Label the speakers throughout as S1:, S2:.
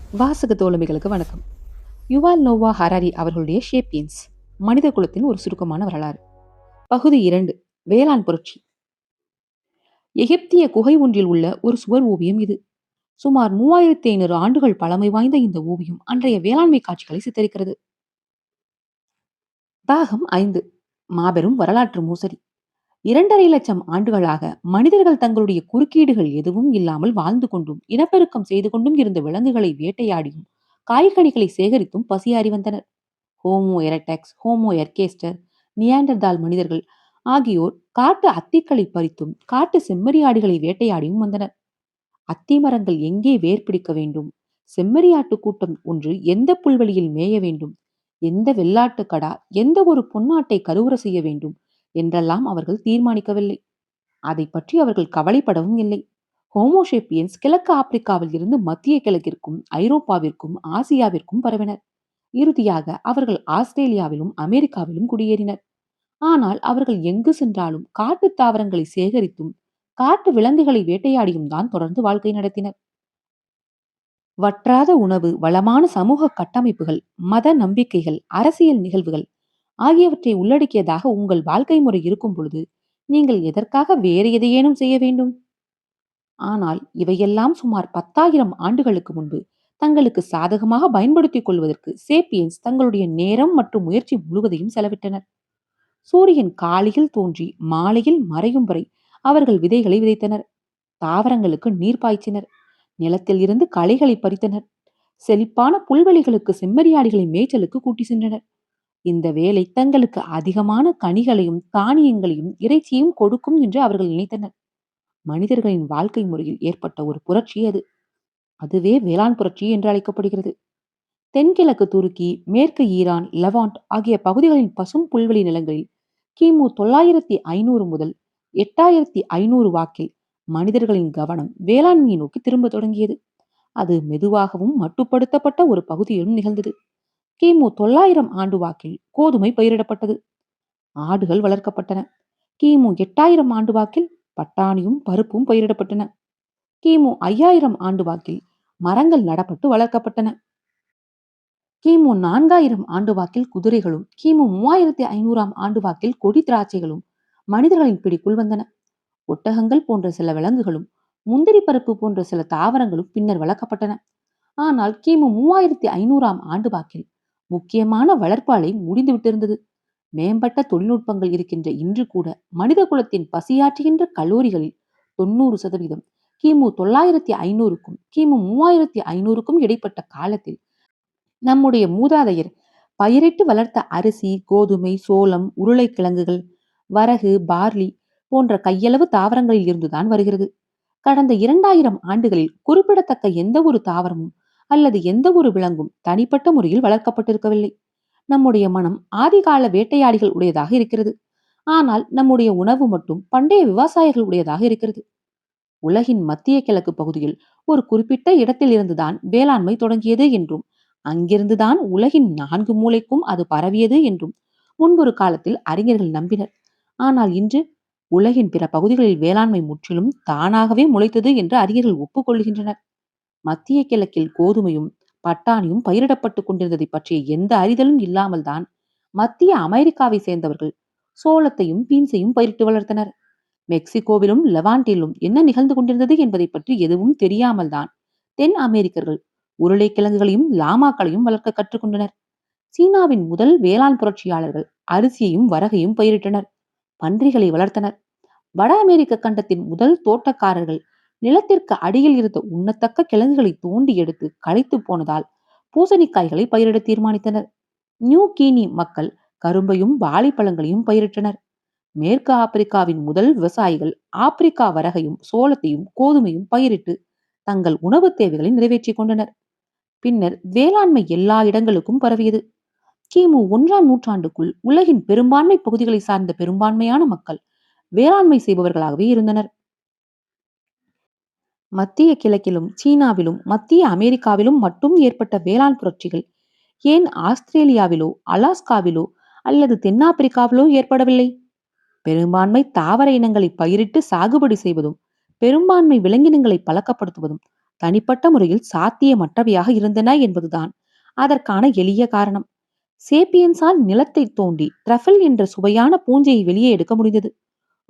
S1: வாசக தோழமைகளுக்கு வணக்கம். யுவால் நோவா ஹராரி அவர்களுடைய ஷேப்பியன்ஸ் மனித குலத்தின் ஒரு சுருக்கமான வரலாறு. பகுதி 2. வேளாண் புரட்சி. எகிப்திய குகை ஒன்றில் உள்ள ஒரு சுவர் ஓவியம் இது. சுமார் 3500 ஆண்டுகள் பழமை வாய்ந்த இந்த ஓவியம் அன்றைய வேளாண்மை காட்சிகளை சித்தரிக்கிறது. பாகம் 5. மாபெரும் வரலாற்று மோசடி. 2.5 லட்சம் ஆண்டுகளாக மனிதர்கள் தங்களுடைய குறுக்கீடுகள் எதுவும் இல்லாமல் வாழ்ந்து கொண்டும் இனப்பெருக்கம் செய்து கொண்டும் இருந்த விலங்குகளை வேட்டையாடியும் காய்கனிகளை சேகரித்தும் பசியாறி வந்தனர். ஹோமோ எரடெக்ஸ், ஹோமோ எர்கேஸ்டர், நியாண்டர்தால் மனிதர்கள் ஆகியோர் காட்டு அத்திக்களை பறித்தும் காட்டு செம்மறியாடுகளை வேட்டையாடியும் வந்தனர். அத்தி மரங்கள் எங்கே வேர் பிடிக்க வேண்டும், செம்மறியாட்டு கூட்டம் ஒன்று எந்த புல்வெளியில் மேய வேண்டும், எந்த வெள்ளாட்டு கடா எந்த ஒரு பொன்னாட்டை கருவுற செய்ய வேண்டும் என்றெல்லாம் அவர்கள் தீர்மானிக்கவில்லை. அதை பற்றி அவர்கள் கவலைப்படவும் இல்லை. ஹோமோஷேப்பியன்ஸ் கிழக்கு ஆப்பிரிக்காவில் இருந்து மத்திய கிழக்கிற்கும் ஐரோப்பாவிற்கும் ஆசியாவிற்கும் பரவினர். இறுதியாக அவர்கள் ஆஸ்திரேலியாவிலும் அமெரிக்காவிலும் குடியேறினர். ஆனால் அவர்கள் எங்கு சென்றாலும் காட்டு தாவரங்களை சேகரித்தும் காட்டு விலங்குகளை வேட்டையாடியும் தான் தொடர்ந்து வாழ்க்கை நடத்தினர். வற்றாத உணவு, வளமான சமூக கட்டமைப்புகள், மத நம்பிக்கைகள், அரசியல் நிகழ்வுகள் ஆகியவற்றை உள்ளடக்கியதாக உங்கள் வாழ்க்கை முறை இருக்கும் பொழுது நீங்கள் எதற்காக வேறு எதையேனும் செய்ய வேண்டும்? ஆனால் இவையெல்லாம் சுமார் 10,000 ஆண்டுகளுக்கு முன்பு தங்களுக்கு சாதகமாக பயன்படுத்திக் கொள்வதற்கு சேப்பியன்ஸ் தங்களுடைய நேரம் மற்றும் முயற்சி முழுவதையும் செலவிட்டனர். சூரியன் காலையில் தோன்றி மாலையில் மறையும் வரை அவர்கள் விதைகளை விதைத்தனர். தாவரங்களுக்கு நீர் பாய்ச்சினர். நிலத்தில் இருந்து களைகளை பறித்தனர். செழிப்பான புல்வெளிகளுக்கு செம்மறியாடுகளை மேய்ச்சலுக்கு கூட்டி சென்றனர். இந்த வேலை தங்களுக்கு அதிகமான கனிகளையும் தானியங்களையும் இறைச்சியும் கொடுக்கும் என்று அவர்கள் நினைத்தனர். மனிதர்களின் வாழ்க்கை முறையில் ஏற்பட்ட ஒரு புரட்சி அது. அதுவே வேளாண் புரட்சி என்று அழைக்கப்படுகிறது. தென்கிழக்கு துருக்கி, மேற்கு ஈரான், லெவாண்ட் ஆகிய பகுதிகளின் பசும் புல்வெளி நிலங்களில் கிமு 9500 முதல் 8500 வாக்கில் மனிதர்களின் கவனம் வேளாண்மையை நோக்கி திரும்ப தொடங்கியது. அது மெதுவாகவும் மட்டுப்படுத்தப்பட்ட ஒரு பகுதியிலும் நிகழ்ந்தது. கிமு 900 ஆண்டு வாக்கில் கோதுமை பயிரிடப்பட்டது. ஆடுகள் வளர்க்கப்பட்டன. கிமு 8000 ஆண்டு வாக்கில் பட்டாணியும் பருப்பும் பயிரிடப்பட்டன. கிமு 5000 ஆண்டு வாக்கில் மரங்கள் நடப்பட்டு வளர்க்கப்பட்டன. கிமு 4000 ஆண்டு வாக்கில் குதிரைகளும், கிமு 3500 ஆண்டு வாக்கில் கொடி திராட்சைகளும் மனிதர்களின் பிடிக்குள் வந்தன. ஒட்டகங்கள் போன்ற சில விலங்குகளும், முந்திரி பருப்பு போன்ற சில தாவரங்களும் பின்னர் வளர்க்கப்பட்டன. ஆனால் கிமு 3500 ஆண்டு வாக்கில் முக்கியமான வளர்ப்பு அலை முடிந்துவிட்டிருந்தது. மேம்பட்ட தொழில்நுட்பங்கள் இருக்கின்ற இன்று கூட மனித குலத்தின் பசியாற்றுகின்ற கலோரிகளில் 90% கிமு 9500க்கும் கிமு 3500க்கும் இடைப்பட்ட காலத்தில் நம்முடைய மூதாதையர் பயிரிட்டு வளர்த்த அரிசி, கோதுமை, சோளம், உருளைக்கிழங்குகள், வரகு, பார்லி போன்ற கையளவு தாவரங்களில் இருந்துதான் வருகிறது. கடந்த 2000 ஆண்டுகளில் குறிப்பிடத்தக்க எந்த ஒரு தாவரமும் அல்லது எந்த ஒரு விலங்கும் தனிப்பட்ட முறையில் வளர்க்கப்பட்டிருக்கவில்லை. நம்முடைய மனம் ஆதிகால வேட்டையாடிகள் உடையதாக இருக்கிறது. ஆனால் நம்முடைய உணவு மட்டும் பண்டைய விவசாயிகள் உடையதாக இருக்கிறது. உலகின் மத்திய கிழக்கு பகுதியில் ஒரு குறிப்பிட்ட இடத்தில் இருந்துதான் வேளாண்மை தொடங்கியது என்றும் அங்கிருந்துதான் உலகின் 4 மூலைக்கும் அது பரவியது என்றும் முன்பொரு காலத்தில் அறிஞர்கள் நம்பினர். ஆனால் இன்று உலகின் பிற பகுதிகளில் வேளாண்மை முற்றிலும் தானாகவே முளைத்தது என்று அறிஞர்கள் ஒப்புக்கொள்கின்றனர். மத்திய கிழக்கில் கோதுமையும் பட்டாணியும் பயிரிடப்பட்டுக் கொண்டிருந்ததை பற்றிய எந்த அறிதலும் இல்லாமல் தான் மத்திய அமெரிக்காவை சேர்ந்தவர்கள் சோளத்தையும் பீன்ஸையும் பயிரிட்டு வளர்த்தனர். மெக்சிகோவிலும் லெவாண்டிலும் என்ன நிகழ்ந்து கொண்டிருந்தது என்பதை பற்றி எதுவும் தெரியாமல் தான் தென் அமெரிக்கர்கள் உருளைக்கிழங்குகளையும் லாமாக்களையும் வளர்க்க கற்றுக்கொண்டனர். சீனாவின் முதல் வேளாண் புரட்சியாளர்கள் அரிசியையும் வரகையும் பயிரிட்டனர். பன்றிகளை வளர்த்தனர். வட அமெரிக்க கண்டத்தின் முதல் தோட்டக்காரர்கள் நிலத்திற்கு அடியில் இருந்த உண்ணத்தக்க கிழங்குகளை தோண்டி எடுத்து களைத்து போனதால் பூசணிக்காய்களை பயிரிட தீர்மானித்தனர். நியூ கீனி மக்கள் கரும்பையும் வாழைப்பழங்களையும் பயிரிட்டனர். மேற்கு ஆப்பிரிக்காவின் முதல் விவசாயிகள் ஆப்பிரிக்கா வரகையும் சோளத்தையும் கோதுமையும் பயிரிட்டு தங்கள் உணவு தேவைகளை நிறைவேற்றிக் கொண்டனர். பின்னர் வேளாண்மை எல்லா இடங்களுக்கும் பரவியது. கிமு 1ஆம் நூற்றாண்டுக்குள் உலகின் பெரும்பான்மை பகுதிகளை சார்ந்த பெரும்பான்மையான மக்கள் வேளாண்மை செய்பவர்களாகவே இருந்தனர். மத்திய கிழக்கிலும் சீனாவிலும் மத்திய அமெரிக்காவிலும் மட்டும் ஏற்பட்ட வேளாண் புரட்சிகள் ஏன் ஆஸ்திரேலியாவிலோ அலாஸ்காவிலோ அல்லது தென்னாப்பிரிக்காவிலோ ஏற்படவில்லை? பெரும்பான்மை தாவர இனங்களை பயிரிட்டு சாகுபடி செய்வதும் பெரும்பான்மை விலங்கினங்களை பழக்கப்படுத்துவதும் தனிப்பட்ட முறையில் சாத்தியமற்றவையாக இருந்தன என்பதுதான் அதற்கான எளிய காரணம். சேப்பியன்ஸால் நிலத்தை தோண்டி ட்ரஃபிள் என்ற சுவையான பூஞ்சையை வெளியே எடுக்க முடிந்தது.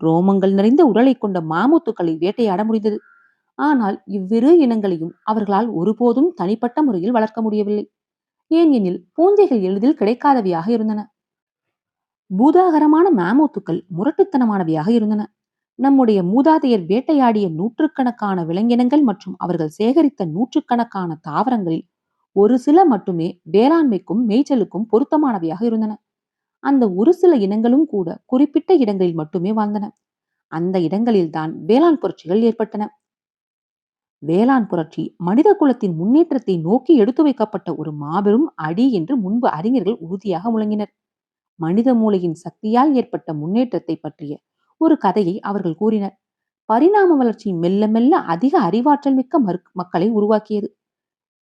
S1: ரோமங்கள் நிறைந்த உடலை கொண்ட மாமுத்துக்களை வேட்டையாட முடிந்தது. ஆனால் இவ்விரு இனங்களையும் அவர்களால் ஒருபோதும் தனிப்பட்ட முறையில் வளர்க்க முடியவில்லை. ஏன் எனில் பூஞ்சைகள் எளிதில் கிடைக்காதவையாக இருந்தன. பூதாகரமான மாமூத்துக்கள் முரட்டுத்தனமானவையாக இருந்தன. நம்முடைய மூதாதையர் வேட்டையாடிய நூற்றுக்கணக்கான விலங்கினங்கள் மற்றும் அவர்கள் சேகரித்த நூற்றுக்கணக்கான தாவரங்களில் ஒரு சில மட்டுமே வேளாண்மைக்கும் மேய்ச்சலுக்கும் பொருத்தமானவையாக இருந்தன. அந்த ஒரு சில இனங்களும் கூட குறிப்பிட்ட இடங்களில் மட்டுமே வாழ்ந்தன. அந்த இடங்களில்தான் வேளாண் புரட்சிகள் ஏற்பட்டன. வேளாண் புரட்சி மனித குலத்தின் முன்னேற்றத்தை நோக்கி எடுத்து வைக்கப்பட்ட ஒரு மாபெரும் அடி என்று முன்பு அறிஞர்கள் உறுதியாக முழங்கினர். மனித மூளையின் சக்தியால் ஏற்பட்ட முன்னேற்றத்தை பற்றிய ஒரு கதையை அவர்கள் கூறினர். பரிணாம வளர்ச்சி மெல்ல மெல்ல அதிக அறிவாற்றல் மிக்க மக்களை உருவாக்கியது.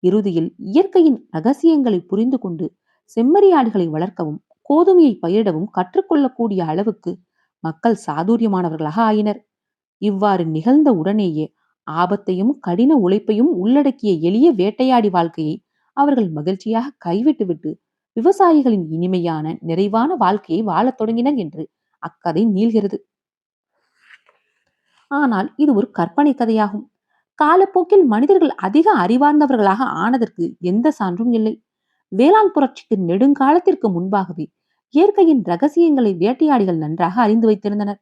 S1: இறுதியில் இயற்கையின் ரகசியங்களை புரிந்து கொண்டு செம்மறியாடுகளை வளர்க்கவும் கோதுமையை பயிரிடவும் கற்றுக்கொள்ளக்கூடிய அளவுக்கு மக்கள் சாதுரியமானவர்களாக ஆயினர். இவ்வாறு நிகழ்ந்த உடனேயே ஆபத்தையும் கடின உழைப்பையும் உள்ளடக்கிய எளிய வேட்டையாடி வாழ்க்கையை அவர்கள் மகிழ்ச்சியாக கைவிட்டுவிட்டு விவசாயிகளின் இனிமையான நிறைவான வாழ்க்கையை வாழத் தொடங்கினர் என்று அக்கதை நீள்கிறது. ஆனால் இது ஒரு கற்பனை கதையாகும். காலப்போக்கில் மனிதர்கள் அதிக அறிவார்ந்தவர்களாக ஆனதற்கு எந்த சான்றும் இல்லை. வேளாண் புரட்சிக்கு நெடுங்காலத்திற்கு முன்பாகவே இயற்கையின் ரகசியங்களை வேட்டையாடிகள் நன்றாக அறிந்து வைத்திருந்தனர்.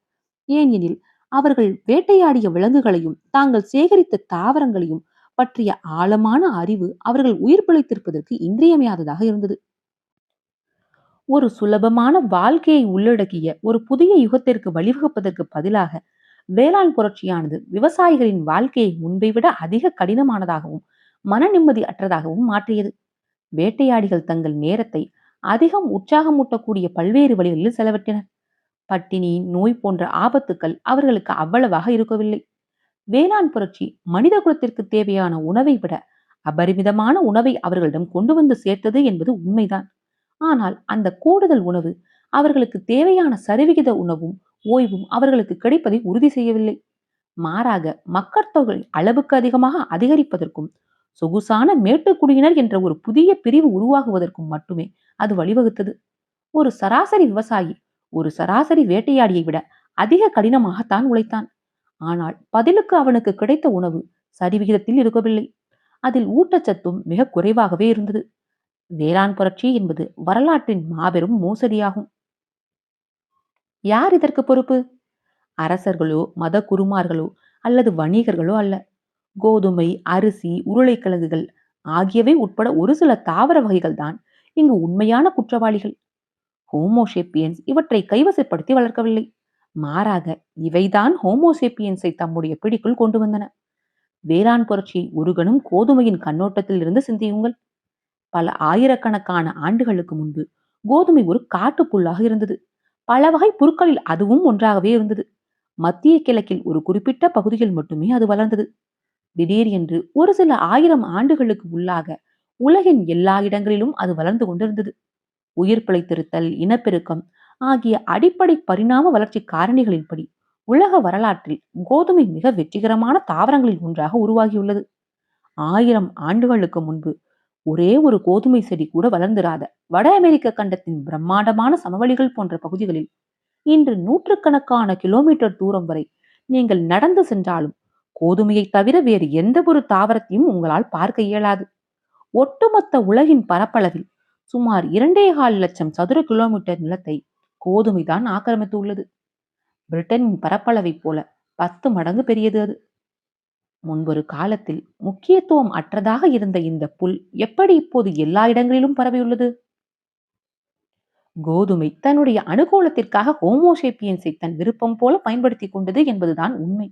S1: ஏன் எனில் அவர்கள் வேட்டையாடிய விலங்குகளையும் தாங்கள் சேகரித்த தாவரங்களையும் பற்றிய ஆழமான அறிவு அவர்கள் உயிர் பிழைத்திருப்பதற்கு இன்றியமையாததாக இருந்தது. ஒரு சுலபமான வாழ்க்கையை உள்ளடக்கிய ஒரு புதிய யுகத்திற்கு வழிவகுப்பதற்கு பதிலாக வேளாண் புரட்சியானது விவசாயிகளின் வாழ்க்கையை முன்பை விட அதிக கடினமானதாகவும் மன நிம்மதி அற்றதாகவும் மாற்றியது. வேட்டையாடிகள் தங்கள் நேரத்தை அதிகம் உற்சாகமூட்டக்கூடிய பல்வேறு வழிகளில் செலவிட்டனர். பட்டினி, நோய் போன்ற ஆபத்துக்கள் அவர்களுக்கு அவ்வளவாக இருக்கவில்லை. வேளாண் புரட்சி மனித குலத்திற்கு தேவையான உணவை விட அபரிமிதமான உணவை அவர்களிடம் கொண்டு வந்து சேர்த்தது என்பது உண்மைதான். ஆனால் அந்த கூடுதல் உணவு அவர்களுக்கு தேவையான சரிவிகித உணவும் ஓய்வும் அவர்களுக்கு கிடைப்பதை உறுதி செய்யவில்லை. மாறாக மக்கட்தொகை அளவுக்கு அதிகமாக அதிகரிப்பதற்கும் சொகுசான மேட்டுக்குடியினர் என்ற ஒரு புதிய பிரிவு உருவாகுவதற்கும் மட்டுமே அது வழிவகுத்தது. ஒரு சராசரி விவசாயி ஒரு சராசரி வேட்டையாடியை விட அதிக கடினமாகத்தான் உழைத்தான். ஆனால் பதிலுக்கு அவனுக்கு கிடைத்த உணவு சரிவிகிதத்தில் இருக்கவில்லை. அதில் ஊட்டச்சத்தும் மிக குறைவாகவே இருந்தது. வேளாண் புரட்சி என்பது வரலாற்றின் மாபெரும் மோசடியாகும். யார் இதற்கு பொறுப்பு? அரசர்களோ மத குருமார்களோ அல்லது வணிகர்களோ அல்ல. கோதுமை, அரிசி, உருளைக்கிழங்குகள் ஆகியவை உட்பட ஒரு சில தாவர வகைகள் தான் இங்கு உண்மையான குற்றவாளிகள். ஹோமோசேப்பியன்ஸ் இவற்றை கைவசப்படுத்தி வளர்க்கவில்லை. மாறாக இவைதான் ஹோமோசேப்பியன்ஸை தம்முடைய பிடிக்குள் கொண்டு வந்தன. வேளாண் புரட்சியை ஒரு கணம் கோதுமையின் கண்ணோட்டத்தில் இருந்து சிந்தியுங்கள். பல ஆயிரக்கணக்கான ஆண்டுகளுக்கு முன்பு கோதுமை ஒரு காட்டுப்புல்லாக இருந்தது. பல வகை புற்களில் அதுவும் ஒன்றாகவே இருந்தது. மத்திய கிழக்கில் ஒரு குறிப்பிட்ட பகுதியில் மட்டுமே அது வளர்ந்தது. திடீர் என்று ஒரு சில ஆயிரம் ஆண்டுகளுக்கு உள்ளாக உலகின் எல்லா இடங்களிலும் அது வளர்ந்து கொண்டிருந்தது. உயிர் பிழைத்திருத்தல், இனப்பெருக்கம் ஆகிய அடிப்படை பரிணாம வளர்ச்சி காரணிகளின்படி உலக வரலாற்றில் கோதுமை மிக வெற்றிகரமான தாவரங்களில் ஒன்றாக உருவாகியுள்ளது. 1000 ஆண்டுகளுக்கு முன்பு ஒரே ஒரு கோதுமை செடி கூட வளர்ந்திராத வட அமெரிக்க கண்டத்தின் பிரம்மாண்டமான சமவெளிகள் போன்ற பகுதிகளில் இன்று நூற்றுக்கணக்கான கிலோமீட்டர் தூரம் வரை நீங்கள் நடந்து சென்றாலும் கோதுமையை தவிர வேறு எந்த ஒரு தாவரத்தையும் உங்களால் பார்க்க இயலாது. ஒட்டுமொத்த உலகின் பரப்பளவில் சுமார் 2,4 லட்சம் சதுர கிலோமீட்டர் நிலத்தை கோதுமைதான் ஆக்கிரமித்து உள்ளது. பிரிட்டனின் பரப்பளவை போல 10 மடங்கு பெரியது அது. முன்பொரு காலத்தில் முக்கியத்துவம் அற்றதாக இருந்த இந்த புல் எப்படி இப்போது எல்லா இடங்களிலும் பரவியுள்ளது? கோதுமை தன்னுடைய அனுகூலத்திற்காக ஹோமோசேப்பியன்ஸை தன் விருப்பம் போல பயன்படுத்திக் கொண்டது என்பதுதான் உண்மை.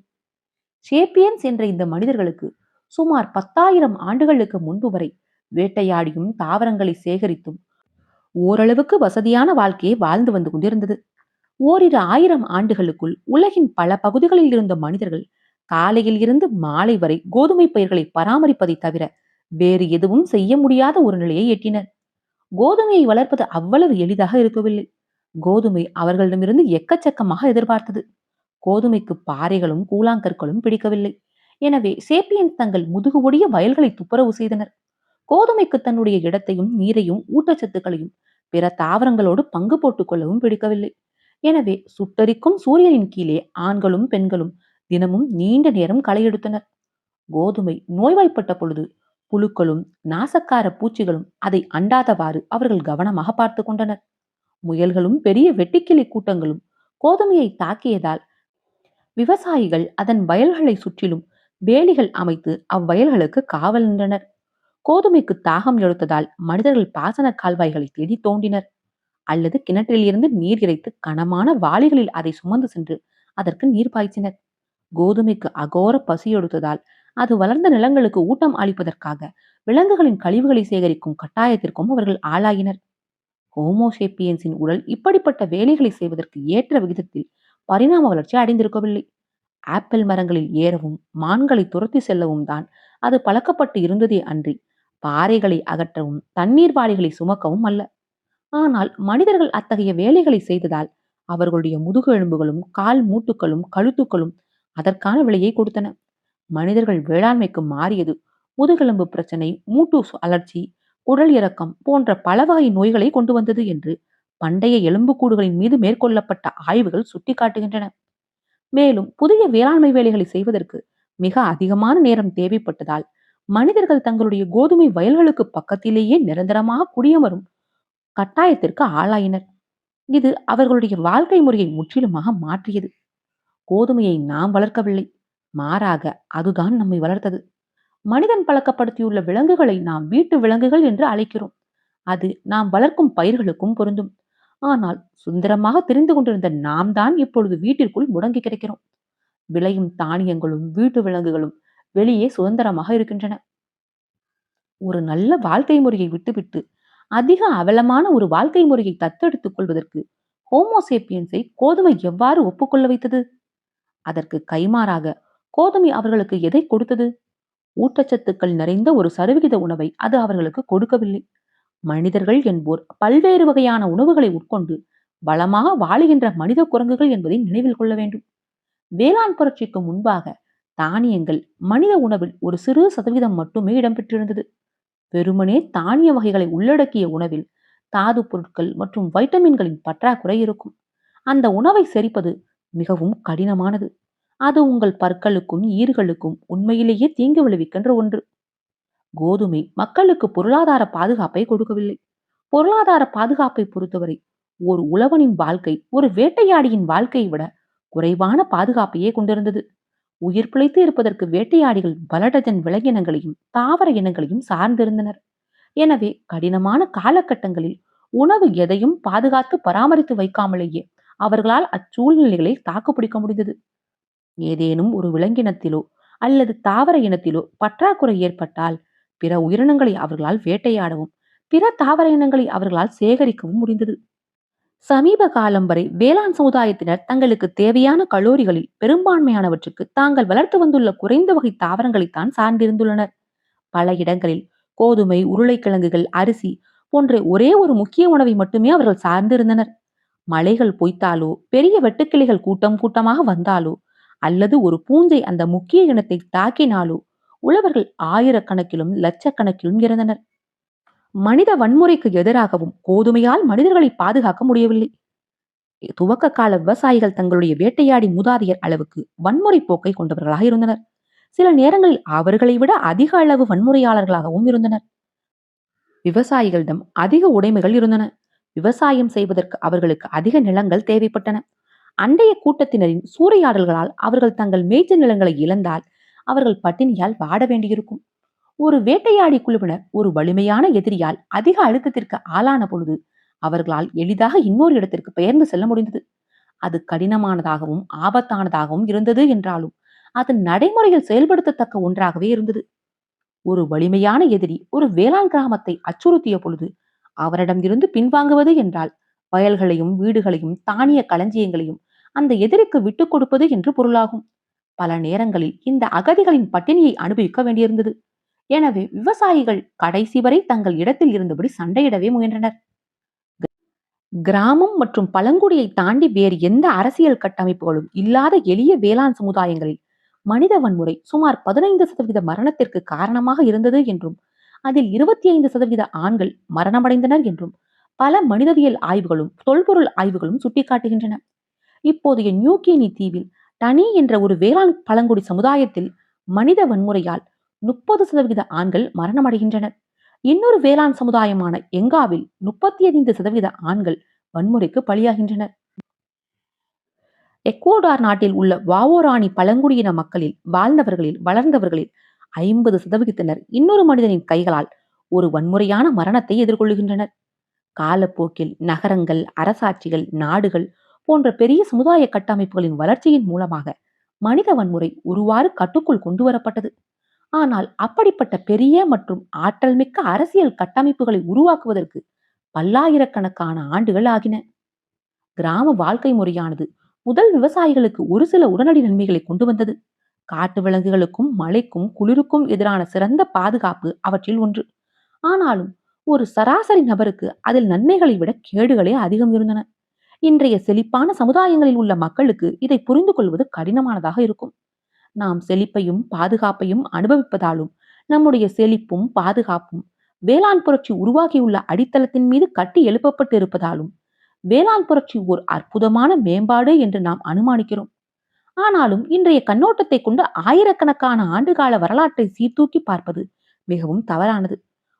S1: சேப்பியன்ஸ் என்ற இந்த மனிதர்களுக்கு சுமார் 10,000 ஆண்டுகளுக்கு முன்பு வரை வேட்டையாடியும் தாவரங்களை சேகரித்தும் ஓரளவுக்கு வசதியான வாழ்க்கையை வாழ்ந்து வந்து கொண்டிருந்தது. ஓரிரு ஆயிரம் ஆண்டுகளுக்குள் உலகின் பல பகுதிகளில் இருந்த மனிதர்கள் காலையில் இருந்து மாலை வரை கோதுமை பயிர்களை பராமரிப்பதை தவிர வேறு எதுவும் செய்ய முடியாத ஒரு நிலையை எட்டினர். கோதுமையை வளர்ப்பது அவ்வளவு எளிதாக இருக்கவில்லை. கோதுமை அவர்களிடமிருந்து எக்கச்சக்கமாக எதிர்பார்த்தது. கோதுமைக்கு பாறைகளும் கூழாங்கற்களும் பிடிக்கவில்லை. எனவே சேப்பியன்ஸ் தங்கள் முதுகு ஒடிய வயல்களை துப்புரவு செய்தனர். கோதுமைக்கு தன்னுடைய இடத்தையும் நீரையும் ஊட்டச்சத்துக்களையும் பிற தாவரங்களோடு பங்கு போட்டுக் கொள்ளவும் பிடிக்கவில்லை. எனவே சுட்டரிக்கும் சூரியனின் கீழே ஆண்களும் பெண்களும் தினமும் நீண்ட நேரம் களையெடுத்தனர். கோதுமை நோய்வாய்ப்பட்ட பொழுது புழுக்களும் நாசக்கார பூச்சிகளும் அதை அண்டாதவாறு அவர்கள் கவனமாக பார்த்து கொண்டனர். முயல்களும் பெரிய வெட்டுக்கிளி கூட்டங்களும் கோதுமையை தாக்கியதால் விவசாயிகள் அதன் வயல்களை சுற்றிலும் வேலிகள் அமைத்து அவ்வயல்களுக்கு காவல் நின்றனர். கோதுமைக்கு தாகம் எடுத்ததால் மனிதர்கள் பாசன கால்வாய்களை தேடி தோண்டினர், அல்லது கிணற்றில் இருந்து நீர் இறைத்து கனமான வாளிகளில் அதை சுமந்து சென்று அதற்கு நீர் பாய்ச்சினர். கோதுமைக்கு அகோர பசி எடுத்ததால் அது வளர்ந்த நிலங்களுக்கு ஊட்டம் அளிப்பதற்காக விலங்குகளின் கழிவுகளை சேகரிக்கும் கட்டாயத்திற்கும் அவர்கள் ஆளாகினர். ஹோமோசேப்பியன்ஸின் உடல் இப்படிப்பட்ட வேலைகளை செய்வதற்கு ஏற்ற விகிதத்தில் பரிணாம வளர்ச்சி அடைந்திருக்கவில்லை. ஆப்பிள் மரங்களில் ஏறவும் மான்களை துரத்தி செல்லவும் தான் அது பழக்கப்பட்டு இருந்ததே அன்றி பாறைகளை அகற்றவும் தண்ணீர் வாளிகளை சுமக்கவும் அல்ல. ஆனால் மனிதர்கள் அத்தகைய வேலைகளை செய்ததால் அவர்களுடைய முதுகு எலும்புகளும் கால் மூட்டுகளும் கழுத்துக்களும் அதற்கான விலையை கொடுத்தன. மனிதர்கள் வேளாண்மைக்கு மாறியது முதுகெலும்பு பிரச்சனை, மூட்டு அலர்ச்சி, குடல் இறக்கம் போன்ற பல வகை நோய்களை கொண்டு வந்தது என்று பண்டைய எலும்புக்கூடுகளின் மீது மேற்கொள்ளப்பட்ட ஆய்வுகள் சுட்டிக்காட்டுகின்றன. மேலும் புதிய வேளாண்மை வேலைகளை செய்வதற்கு மிக அதிகமான நேரம் தேவைப்பட்டதால் மனிதர்கள் தங்களுடைய கோதுமை வயல்களுக்கு பக்கத்திலேயே நிரந்தரமாக குடியமரும் கட்டாயத்திற்கு ஆளாயினர். இது அவர்களுடைய வாழ்க்கை முறையை முற்றிலுமாக மாற்றியது. கோதுமையை நாம் வளர்க்கவில்லை, மாறாக அதுதான் நம்மை வளர்த்தது. மனிதன் பழக்கப்படுத்தியுள்ள விலங்குகளை நாம் வீட்டு விலங்குகள் என்று அழைக்கிறோம். அது நாம் வளர்க்கும் பயிர்களுக்கும் பொருந்தும். ஆனால் சுந்தரமாக தெரிந்து கொண்டிருந்த நாம் தான் இப்பொழுது வீட்டிற்குள் முடங்கி கிடக்கிறோம். விளையும் தானியங்களும் வீட்டு விலங்குகளும் வெளியே சுதந்திரமாக இருக்கின்றன. ஒரு நல்ல வாழ்க்கை முறையை விட்டுவிட்டு அதிக அவலமான ஒரு வாழ்க்கை முறையை தத்தெடுத்துக் கொள்வதற்கு ஹோமோசேப்பியன்ஸை கோதுமை எவ்வாறு ஒப்புக்கொள்ள வைத்தது? அதற்கு கைமாறாக கோதுமை அவர்களுக்கு எதை கொடுத்தது? ஊட்டச்சத்துக்கள் நிறைந்த ஒரு சரிவிகித உணவை அது அவர்களுக்கு கொடுக்கவில்லை. மனிதர்கள் என்போர் பல்வேறு வகையான உணவுகளை உட்கொண்டு பலமாக வாழுகின்ற மனித குரங்குகள் என்பதை நினைவில் கொள்ள வேண்டும். வேளாண் புரட்சிக்கு முன்பாக தானியங்கள் மனித உணவில் ஒரு சிறு சதவீதம் மட்டுமே இடம்பெற்றிருந்தது. வெறுமனே தானிய வகைகளை உள்ளடக்கிய உணவில் தாது பொருட்கள் மற்றும் வைட்டமின்களின் பற்றாக்குறை இருக்கும். அந்த உணவை செரிப்பது மிகவும் கடினமானது. அது உங்கள் பற்களுக்கும் ஈர்களுக்கும் உண்மையிலேயே தீங்கு விளைவிக்கின்ற ஒன்று. கோதுமை மக்களுக்கு பொருளாதார பாதுகாப்பை கொடுக்கவில்லை. பொருளாதார பாதுகாப்பை பொறுத்தவரை ஒரு உழவனின் வாழ்க்கை ஒரு வேட்டையாடியின் வாழ்க்கையை விட குறைவான பாதுகாப்பையே கொண்டிருந்தது. உயிர் பிழைத்து இருப்பதற்கு வேட்டையாடிகள் பல டஜன் விலங்கினங்களையும் தாவர இனங்களையும் சார்ந்திருந்தனர். எனவே கடினமான காலகட்டங்களில் உணவு எதையும் பாதுகாத்து பராமரித்து வைக்காமலேயே அவர்களால் அச்சூழ்நிலைகளை தாக்குப்பிடிக்க முடிந்தது. ஏதேனும் ஒரு விலங்கினத்திலோ அல்லது தாவர இனத்திலோ பற்றாக்குறை ஏற்பட்டால் பிற உயிரினங்களை அவர்களால் வேட்டையாடவும் பிற தாவர இனங்களை அவர்களால் சேகரிக்கவும் முடிந்தது. சமீப காலம் வரை வேளாண் சமுதாயத்தினர் தங்களுக்கு தேவையான கலோரிகளில் பெரும்பான்மையானவற்றுக்கு தாங்கள் வளர்த்து வந்துள்ள குறைந்த வகை தாவரங்களைத்தான் சார்ந்திருந்துள்ளனர். பல இடங்களில் கோதுமை, உருளைக்கிழங்குகள், அரிசி போன்ற ஒரே ஒரு முக்கிய உணவை மட்டுமே அவர்கள் சார்ந்திருந்தனர். மலைகள் பொய்த்தாலோ, பெரிய வெட்டுக்கிளிகள் கூட்டம் கூட்டமாக வந்தாலோ, அல்லது ஒரு பூஞ்சை அந்த முக்கிய இனத்தை தாக்கினாலோ உழவர்கள் ஆயிரக்கணக்கிலும் லட்சக்கணக்கிலும் இறந்தனர். மனித வன்முறைக்கு எதிராகவும் கோதுமையால் மனிதர்களை பாதுகாக்க முடியவில்லை. துவக்க கால விவசாயிகள் தங்களுடைய வேட்டையாடி மூதாதையர் அளவுக்கு வன்முறை போக்கை கொண்டவர்களாக இருந்தனர். சில நேரங்களில் அவர்களை விட அதிக அளவு வன்முறையாளர்களாகவும் இருந்தனர். விவசாயிகளிடம் அதிக உடைமைகள் இருந்தன. விவசாயம் செய்வதற்கு அவர்களுக்கு அதிக நிலங்கள் தேவைப்பட்டன. அண்டைய கூட்டத்தினரின் சூறையாடல்களால் அவர்கள் தங்கள் மேய்ச்சல் நிலங்களை இழந்தால் அவர்கள் பட்டினியால் வாட வேண்டியிருக்கும். ஒரு வேட்டையாடி குழுவினர் ஒரு வலிமையான எதிரியால் அதிக அழுத்தத்திற்கு ஆளான பொழுது அவர்களால் எளிதாக இன்னொரு இடத்திற்கு பெயர்ந்து செல்ல முடிந்தது. அது கடினமானதாகவும் ஆபத்தானதாகவும் இருந்தது என்றாலும் அது நடைமுறையில் செயல்படுத்தத்தக்க ஒன்றாகவே இருந்தது. ஒரு வலிமையான எதிரி ஒரு வேளாண் கிராமத்தை அச்சுறுத்திய பொழுது அவரிடம் இருந்து பின்வாங்குவது என்றால் வயல்களையும் வீடுகளையும் தானிய களஞ்சியங்களையும் அந்த எதிரிக்கு விட்டுக் கொடுப்பது என்று பொருளாகும். பல நேரங்களில் இந்த அகதிகளின் பட்டினியை அனுபவிக்க வேண்டியிருந்தது. எனவே விவசாயிகள் கடைசி வரை தங்கள் இடத்தில் இருந்தபடி சண்டையிடவே முயன்றனர். கிராமம் மற்றும் பழங்குடியை தாண்டி வேறு எந்த அரசியல் கட்டமைப்புகளும் இல்லாத எளிய வேளாண் சமுதாயங்களில் மனித வன்முறை சுமார் 15% மரணத்திற்கு காரணமாக இருந்தது என்றும், அதில் 25% ஆண்கள் மரணமடைந்தனர் என்றும் பல மனிதவியல் ஆய்வுகளும் தொல்பொருள் ஆய்வுகளும் சுட்டிக்காட்டுகின்றன. இப்போதைய நியூகினி தீவில் டனி என்ற ஒரு வேளாண் பழங்குடி சமுதாயத்தில் மனித வன்முறையால் 30% ஆண்கள் மரணமடைகின்றனர். இன்னொரு வேளாண் சமுதாயமான எங்காவில் 35% ஆண்கள் வன்முறைக்கு பலியாகின்றனர். எக்வோடார் நாட்டில் உள்ள வாவோராணி பழங்குடியின மக்களில் வளர்ந்தவர்களில் 50%-னர் இன்னொரு மனிதனின் கைகளால் ஒரு வன்முறையான மரணத்தை எதிர்கொள்கின்றனர். காலப்போக்கில் நகரங்கள், அரசாட்சிகள், நாடுகள் போன்ற பெரிய சமுதாய கட்டமைப்புகளின் வளர்ச்சியின் மூலமாக மனித வன்முறை ஒருவாறு கட்டுக்குள் கொண்டு வரப்பட்டது. ஆனால் அப்படிப்பட்ட பெரிய மற்றும் ஆற்றல் மிக்க அரசியல் கட்டமைப்புகளை உருவாக்குவதற்கு பல்லாயிரக்கணக்கான ஆண்டுகள் ஆகின. கிராம வாழ்க்கை முறையானது முதல் விவசாயிகளுக்கு ஒரு சில உடனடி நன்மைகளை கொண்டு வந்தது. காட்டு விலங்குகளுக்கும் மழைக்கும் குளிருக்கும் எதிரான சிறந்த பாதுகாப்பு அவற்றில் ஒன்று. ஆனாலும் ஒரு சராசரி நபருக்கு அதில் நன்மைகளை விட கேடுகளே அதிகம் இருந்தன. இன்றைய செழிப்பான சமுதாயங்களில் உள்ள மக்களுக்கு இதை புரிந்து கொள்வது கடினமானதாக இருக்கும். நாம் செழிப்பையும் பாதுகாப்பையும் அனுபவிப்பதாலும், நம்முடைய செழிப்பும் பாதுகாப்பும் வேளாண் புரட்சி உருவாக்கியுள்ள அடித்தளத்தின் மீது கட்டி எழுப்பப்பட்டு இருப்பதாலும் வேளாண் புரட்சி ஓர் அற்புதமான மேம்பாடு என்று நாம் அனுமானிக்கிறோம். ஆனாலும் இன்றைய கண்ணோட்டத்தை கொண்டு ஆயிரக்கணக்கான ஆண்டுகால வரலாற்றை சீர்தூக்கி பார்ப்பது மிகவும் தவறானது.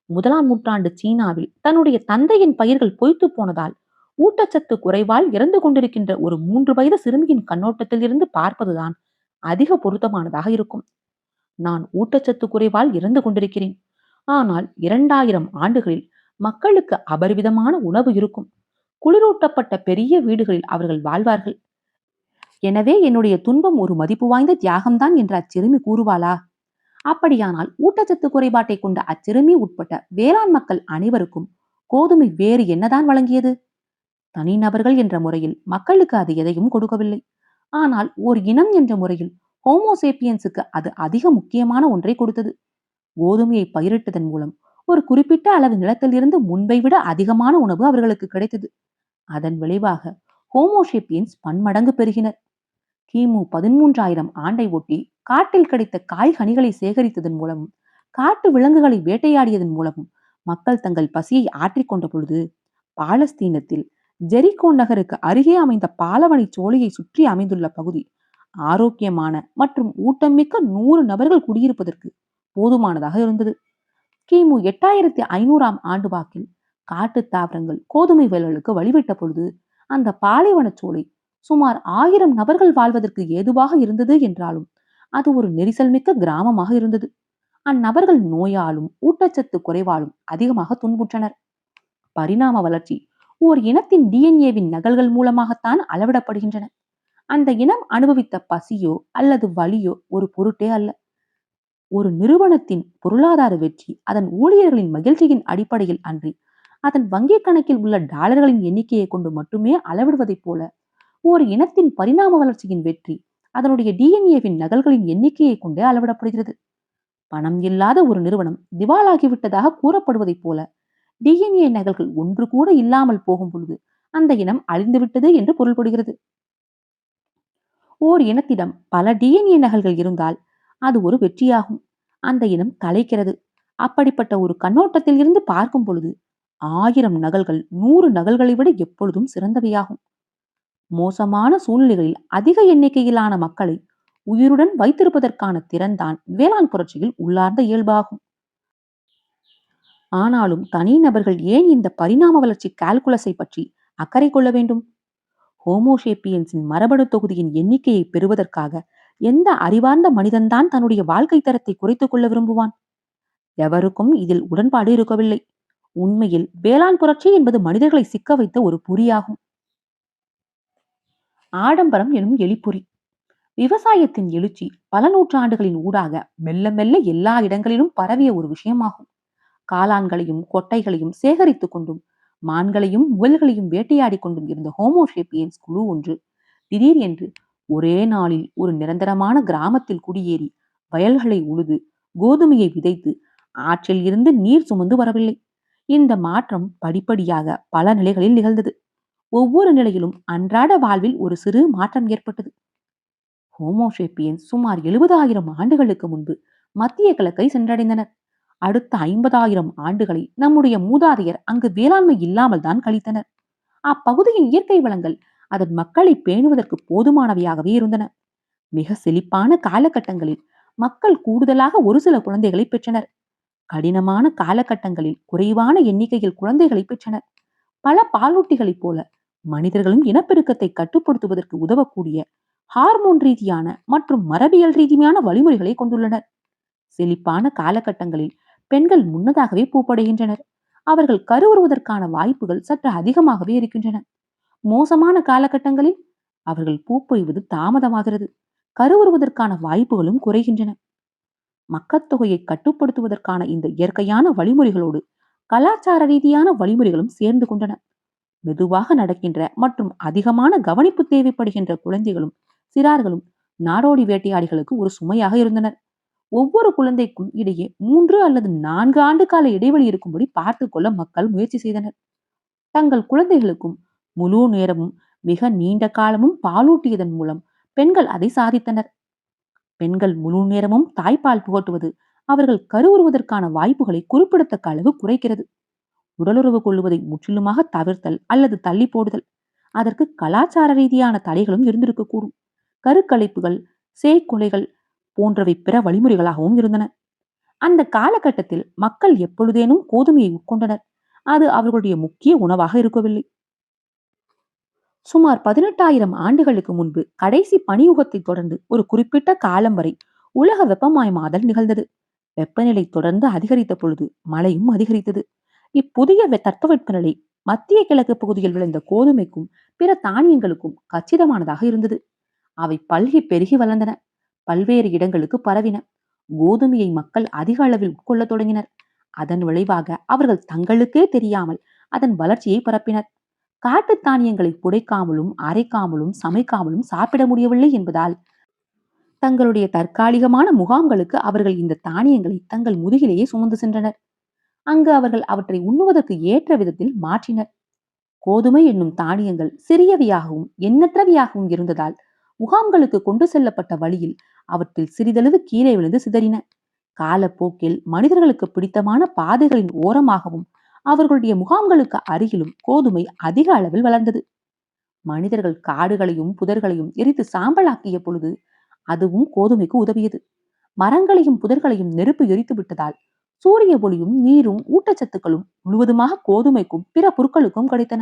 S1: 1ஆம் நூற்றாண்டு சீனாவில் தன்னுடைய தந்தையின் பயிர்கள் பொய்த்து போனதால் ஊட்டச்சத்து குறைவால் இறந்து கொண்டிருக்கின்ற ஒரு 3 வயது சிறுமியின் கண்ணோட்டத்தில் இருந்து பார்ப்பதுதான் அதிக பொருத்தமானதாக இருக்கும். நான் ஊட்டச்சத்து குறைவால் இறந்து கொண்டிருக்கிறேன். ஆனால் 2000 ஆண்டுகளில் மக்களுக்கு அபரிவிதமான உணவு இருக்கும். குளிரூட்டப்பட்ட பெரிய வீடுகளில் அவர்கள் வாழ்வார்கள். எனவே என்னுடைய துன்பம் ஒரு மதிப்பு வாய்ந்த தியாகம்தான் என்று அச்சிறுமி கூறுவாளா? அப்படியானால் ஊட்டச்சத்து குறைபாட்டை கொண்ட அச்சிறுமி உட்பட்ட வேளாண் மக்கள் அனைவருக்கும் கோதுமை வேறு என்னதான் வழங்கியது? தனிநபர்கள் என்ற முறையில் மக்களுக்கு அது எதையும் கொடுக்கவில்லை. ஆனால் ஓர் இனம் என்ற முறையில் ஹோமோசேப்பியன்ஸுக்கு அது அதிக முக்கியமான ஒன்றை கொடுத்தது. கோதுமையை பயிரிட்டதன் மூலம் ஒரு குறிப்பிட்ட அளவு நிலத்தில் இருந்து முன்பை விட அதிகமான உணவு அவர்களுக்கு கிடைத்தது. அதன் விளைவாக ஹோமோசேப்பியன்ஸ் பன்மடங்கு பெருகினர். கிமு 13,000 ஆண்டை ஒட்டி காட்டில் கிடைத்த காய்கனிகளை சேகரித்ததன் மூலமும் காட்டு விலங்குகளை வேட்டையாடியதன் மூலமும் மக்கள் தங்கள் பசியை ஆற்றிக்கொண்ட பொழுது பாலஸ்தீனத்தில் ஜெரிகோ நகருக்கு அருகே அமைந்த பாலவனை சோலையை சுற்றி அமைந்துள்ள பகுதி ஆரோக்கியமான மற்றும் ஊட்டமிக்க 100 நபர்கள் குடியிருப்பதற்கு போதுமானதாக இருந்தது. கிமு 8500ஆம் ஆண்டு வாக்கில் காட்டு தாவரங்கள் கோதுமை வயல்களுக்கு வழிவிட்ட பொழுது அந்த பாலைவன சோலை சுமார் 1000 நபர்கள் வாழ்வதற்கு ஏதுவாக இருந்தது என்றாலும் அது ஒரு நெரிசல் மிக்க கிராமமாக இருந்தது. அந்நபர்கள் நோயாலும் ஊட்டச்சத்து குறைவாலும் அதிகமாக துன்புற்றனர். பரிணாம வளர்ச்சி ஓர் இனத்தின் டிஎன்ஏவின் நகல்கள் மூலமாகத்தான் அளவிடப்படுகின்றன. அந்த இனம் அனுபவித்த பசியோ அல்லது வலியோ ஒரு பொருட்டே அல்ல. ஒரு நிறுவனத்தின் பொருளாதார வெற்றி அதன் ஊழியர்களின் மகிழ்ச்சியின் அடிப்படையில் அன்றி அதன் வங்கிக் கணக்கில் உள்ள டாலர்களின் எண்ணிக்கையை கொண்டு மட்டுமே அளவிடுவதைப் போல ஒரு இனத்தின் பரிணாம வளர்ச்சியின் வெற்றி அதனுடைய டிஎன்ஏவின் நகல்களின் எண்ணிக்கையை கொண்டே அளவிடப்படுகிறது. பணம் இல்லாத ஒரு நிறுவனம் திவாலாகிவிட்டதாக கூறப்படுவதைப் போல டிஎன்ஏ நகல்கள் ஒன்று கூட இல்லாமல் போகும் பொழுது அந்த இனம் அழிந்துவிட்டது என்று பொருள்படுகிறது. ஓர் இனத்திடம் பல டிஎன்ஏ நகல்கள் இருந்தால் அது ஒரு வெற்றியாகும். அந்த இனம் தலைக்கிறது. அப்படிப்பட்ட ஒரு கண்ணோட்டத்தில் இருந்து பார்க்கும் பொழுது 1000 நகல்கள் 100 நகல்களை விட எப்பொழுதும் சிறந்தவையாகும். மோசமான சூழ்நிலைகளில் அதிக எண்ணிக்கையிலான மக்களை உயிருடன் வைத்திருப்பதற்கான திறன்தான் வேளாண் புரட்சியில் உள்ளார்ந்த இயல்பாகும். ஆனாலும் தனி நபர்கள் ஏன் இந்த பரிணாம வளர்ச்சி கால்குலஸை பற்றி அக்கறை கொள்ள வேண்டும்? ஹோமோசேப்பியன்ஸின் மரபணு தொகுதியின் எண்ணிக்கையை பெறுவதற்காக எந்த அறிவார்ந்த மனிதன்தான் தன்னுடைய வாழ்க்கை தரத்தை குறைத்துக் கொள்ள விரும்புவான்? எவருக்கும் இதில் உடன்பாடு இருக்கவில்லை. உண்மையில் வேளாண் புரட்சி என்பது மனிதர்களை சிக்க வைத்த ஒரு பொறியாகும். ஆடம்பரம் எனும் எலிப்பொறி. விவசாயத்தின் எழுச்சி பல நூற்றாண்டுகளின் ஊடாக மெல்ல மெல்ல எல்லா இடங்களிலும் பரவிய ஒரு விஷயமாகும். காளான்களையும் கொட்டைகளையும் சேகரித்துக் கொண்டும் மான்களையும் முயல்களையும் வேட்டையாடி கொண்டும் இருந்த ஹோமோசேப்பியன்ஸ் குழு ஒன்று திடீர் என்று ஒரே நாளில் ஒரு நிரந்தரமான கிராமத்தில் குடியேறி வயல்களை உழுது கோதுமையை விதைத்து ஆற்றில் இருந்து நீர் சுமந்து வரவில்லை. இந்த மாற்றம் படிப்படியாக பல நிலைகளில் நிகழ்ந்தது. ஒவ்வொரு நிலையிலும் அன்றாட வாழ்வில் ஒரு சிறு மாற்றம் ஏற்பட்டது. ஹோமோசேப்பியன்ஸ் சுமார் 70,000 ஆண்டுகளுக்கு முன்பு மத்திய கிழக்கை சென்றடைந்தனர். அடுத்த 50,000 ஆண்டுகளை நம்முடைய மூதாதையர் அங்கு வேளாண்மை இல்லாமல் தான் கழித்தனர். அப்பகுதியின் இயற்கை வளங்கள் அதன் மக்களை பேணுவதற்கு போதுமானவையாகவே இருந்தன. மிக செழிப்பான காலகட்டங்களில் மக்கள் கூடுதலாக ஒரு சில குழந்தைகளை பெற்றனர். கடினமான காலகட்டங்களில் குறைவான எண்ணிக்கையில் குழந்தைகளை பெற்றனர். பல பாலூட்டிகளைப் போல மனிதர்களும் இனப்பெருக்கத்தை கட்டுப்படுத்துவதற்கு உதவக்கூடிய ஹார்மோன் ரீதியான மற்றும் மரபியல் ரீதியான வழிமுறைகளை கொண்டுள்ளனர். செழிப்பான காலகட்டங்களில் பெண்கள் முன்னதாகவே பூப்படைகின்றனர். அவர்கள் கருவுறுவதற்கான வாய்ப்புகள் சற்று அதிகமாகவே இருக்கின்றன. மோசமான காலகட்டங்களில் அவர்கள் பூப்பொழிவது தாமதமாகிறது. கருவுறுவதற்கான வாய்ப்புகளும் குறைகின்றன. மக்கட்தொகையை கட்டுப்படுத்துவதற்கான இந்த இயற்கையான வழிமுறைகளோடு கலாச்சார ரீதியான வழிமுறைகளும் சேர்ந்து கொண்டன. மெதுவாக நடக்கின்ற மற்றும் அதிகமான கவனிப்பு தேவைப்படுகின்ற குழந்தைகளும் சிறார்களும் நாடோடி வேட்டையாடிகளுக்கு ஒரு சுமையாக இருந்தனர். ஒவ்வொரு குழந்தைக்கும் இடையே 3 அல்லது 4 ஆண்டு கால இடைவெளி இருக்கும்படி பார்த்துக் கொள்ள மக்கள் முயற்சி செய்தனர். தங்கள் குழந்தைகளுக்கும் முழு நேரமும் மிக நீண்ட காலமும் பாலூட்டியதன் மூலம் பெண்கள் அதை சாதித்தனர். பெண்கள் முழு நேரமும் தாய்ப்பால் புகட்டுவது அவர்கள் கருவுறுவதற்கான வாய்ப்புகளை குறிப்பிடத்தக்க அளவு குறைக்கிறது. உடலுறவு கொள்வதை முற்றிலுமாக தவிர்த்தல் அல்லது தள்ளி போடுதல், அதற்கு கலாச்சார ரீதியான தடைகளும் இருந்திருக்கக்கூடும். கருக்கலைப்புகள், சேய்கொலைகள் போன்றவை பிற வழிமுறைகளாகவும் இருந்தன. அந்த காலகட்டத்தில் மக்கள் எப்பொழுதேனும் கோதுமையை உட்கொண்டனர். அது அவர்களுடைய முக்கிய உணவாக இருக்கவில்லை. சுமார் 18,000 ஆண்டுகளுக்கு முன்பு கடைசி பனியுகத்தை தொடர்ந்து ஒரு குறிப்பிட்ட காலம் வரை உலக வெப்பமயமாதல் நிகழ்ந்தது. வெப்பநிலை தொடர்ந்து அதிகரித்த பொழுது மழையும் அதிகரித்தது. இப்புதிய தட்பவெப்பநிலை மத்திய கிழக்கு பகுதியில் விளைந்த கோதுமைக்கும் பிற தானியங்களுக்கும் கச்சிதமானதாக இருந்தது. அவை பல்கி பெருகி வளர்ந்தன. பல்வேறு இடங்களுக்கு பரவின. கோதுமையை மக்கள் அதிக அளவில் உட்கொள்ள தொடங்கினர். அதன் விளைவாக அவர்கள் தங்களுக்கே தெரியாமல் அதன் வளர்ச்சியை பரப்பினர். காட்டு தானியங்களை புடைக்காமலும் அரைக்காமலும் சமைக்காமலும் சாப்பிட முடியவில்லை என்பதால் தங்களுடைய தற்காலிகமான முகாம்களுக்கு அவர்கள் இந்த தானியங்களை தங்கள் முதுகிலேயே சுமந்து சென்றனர். அங்கு அவர்கள் அவற்றை உண்ணுவதற்கு ஏற்ற விதத்தில் மாற்றினர். கோதுமை என்னும் தானியங்கள் சிறியவையாகவும் எண்ணற்றவையாகவும் இருந்ததால் முகாம்களுக்கு கொண்டு செல்லப்பட்ட வழியில் அவற்றில் சிறிதளவு கீழே விழுந்து சிதறின. காலப்போக்கில் மனிதர்களுக்கு பிடித்தமான பாதைகளின் ஓரமாகவும் அவர்களுடைய முகாம்களுக்கு அருகிலும் கோதுமை அதிக அளவில் வளர்ந்தது. மனிதர்கள் காடுகளையும் புதர்களையும் எரித்து சாம்பலாக்கிய பொழுது அதுவும் கோதுமைக்கு உதவியது. மரங்களையும் புதர்களையும் நெருப்பு எரித்து விட்டதால் சூரிய ஒளியும் நீரும் ஊட்டச்சத்துக்களும் முழுவதுமாக கோதுமைக்கும் பிற பொருட்களுக்கும் கிடைத்தன.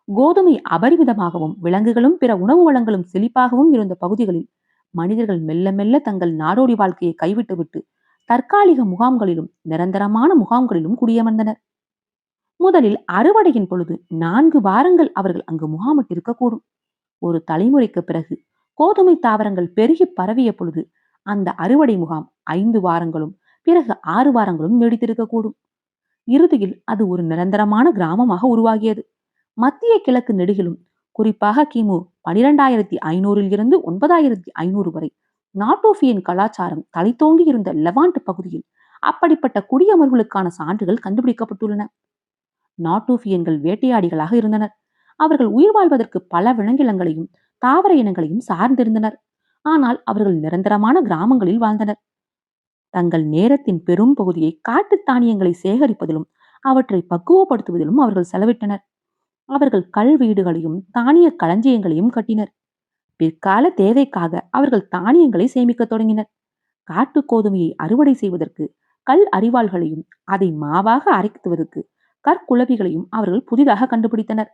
S1: கோதுமை அபரிமிதமாகவும் விலங்குகளும் பிற உணவு வளங்களும் செழிப்பாகவும் இருந்த பகுதிகளில் மனிதர்கள் மெல்ல மெல்ல தங்கள் நாடோடி வாழ்க்கையை கைவிட்டுவிட்டு தற்காலிக முகாம்களிலும் நிரந்தரமான முகாம்களிலும் குடியமர்ந்தனர். முதலில் அறுவடையின் பொழுது 4 வாரங்கள் அவர்கள் அங்கு முகாமிட்டிருக்கக்கூடும். ஒரு தலைமுறைக்கு பிறகு கோதுமை தாவரங்கள் பெருகி பரவிய பொழுது அந்த அறுவடை முகாம் 5 வாரங்களும் பிறகு 6 வாரங்களும் நீடித்திருக்கக்கூடும். இறுதியில் அது ஒரு நிரந்தரமான கிராமமாக உருவாகியது. மத்திய கிழக்கு நெடுகிலும் குறிப்பாக கிமு 12,500 இருந்து 9,500 வரை நாட்டோபியன் கலாச்சாரம் தலைத்தோங்கி இருந்த லெவாண்ட் பகுதியில் அப்படிப்பட்ட குடியமர்களுக்கான சான்றுகள் கண்டுபிடிக்கப்பட்டுள்ளன. நாட்டோபியன்கள் வேட்டையாடிகளாக இருந்தனர். அவர்கள் உயிர் வாழ்வதற்கு பல விலங்கினங்களையும் தாவர இனங்களையும் சார்ந்திருந்தனர். ஆனால் அவர்கள் நிரந்தரமான கிராமங்களில் வாழ்ந்தனர். தங்கள் நேரத்தின் பெரும் பகுதியை காட்டு தானியங்களை சேகரிப்பதிலும் அவற்றை பக்குவப்படுத்துவதிலும் அவர்கள் செலவிட்டனர். அவர்கள் கல் வீடுகளையும் தானிய களஞ்சியங்களையும் கட்டினர். பிற்கால தேவைக்காக அவர்கள் தானியங்களை சேமிக்க தொடங்கினர். காட்டு கோதுமையை அறுவடை செய்வதற்கு கல் அரிவாள்களையும் அதை மாவாக அரைத்துவதற்கு கற்குளவிகளையும் அவர்கள் புதிதாக கண்டுபிடித்தனர்.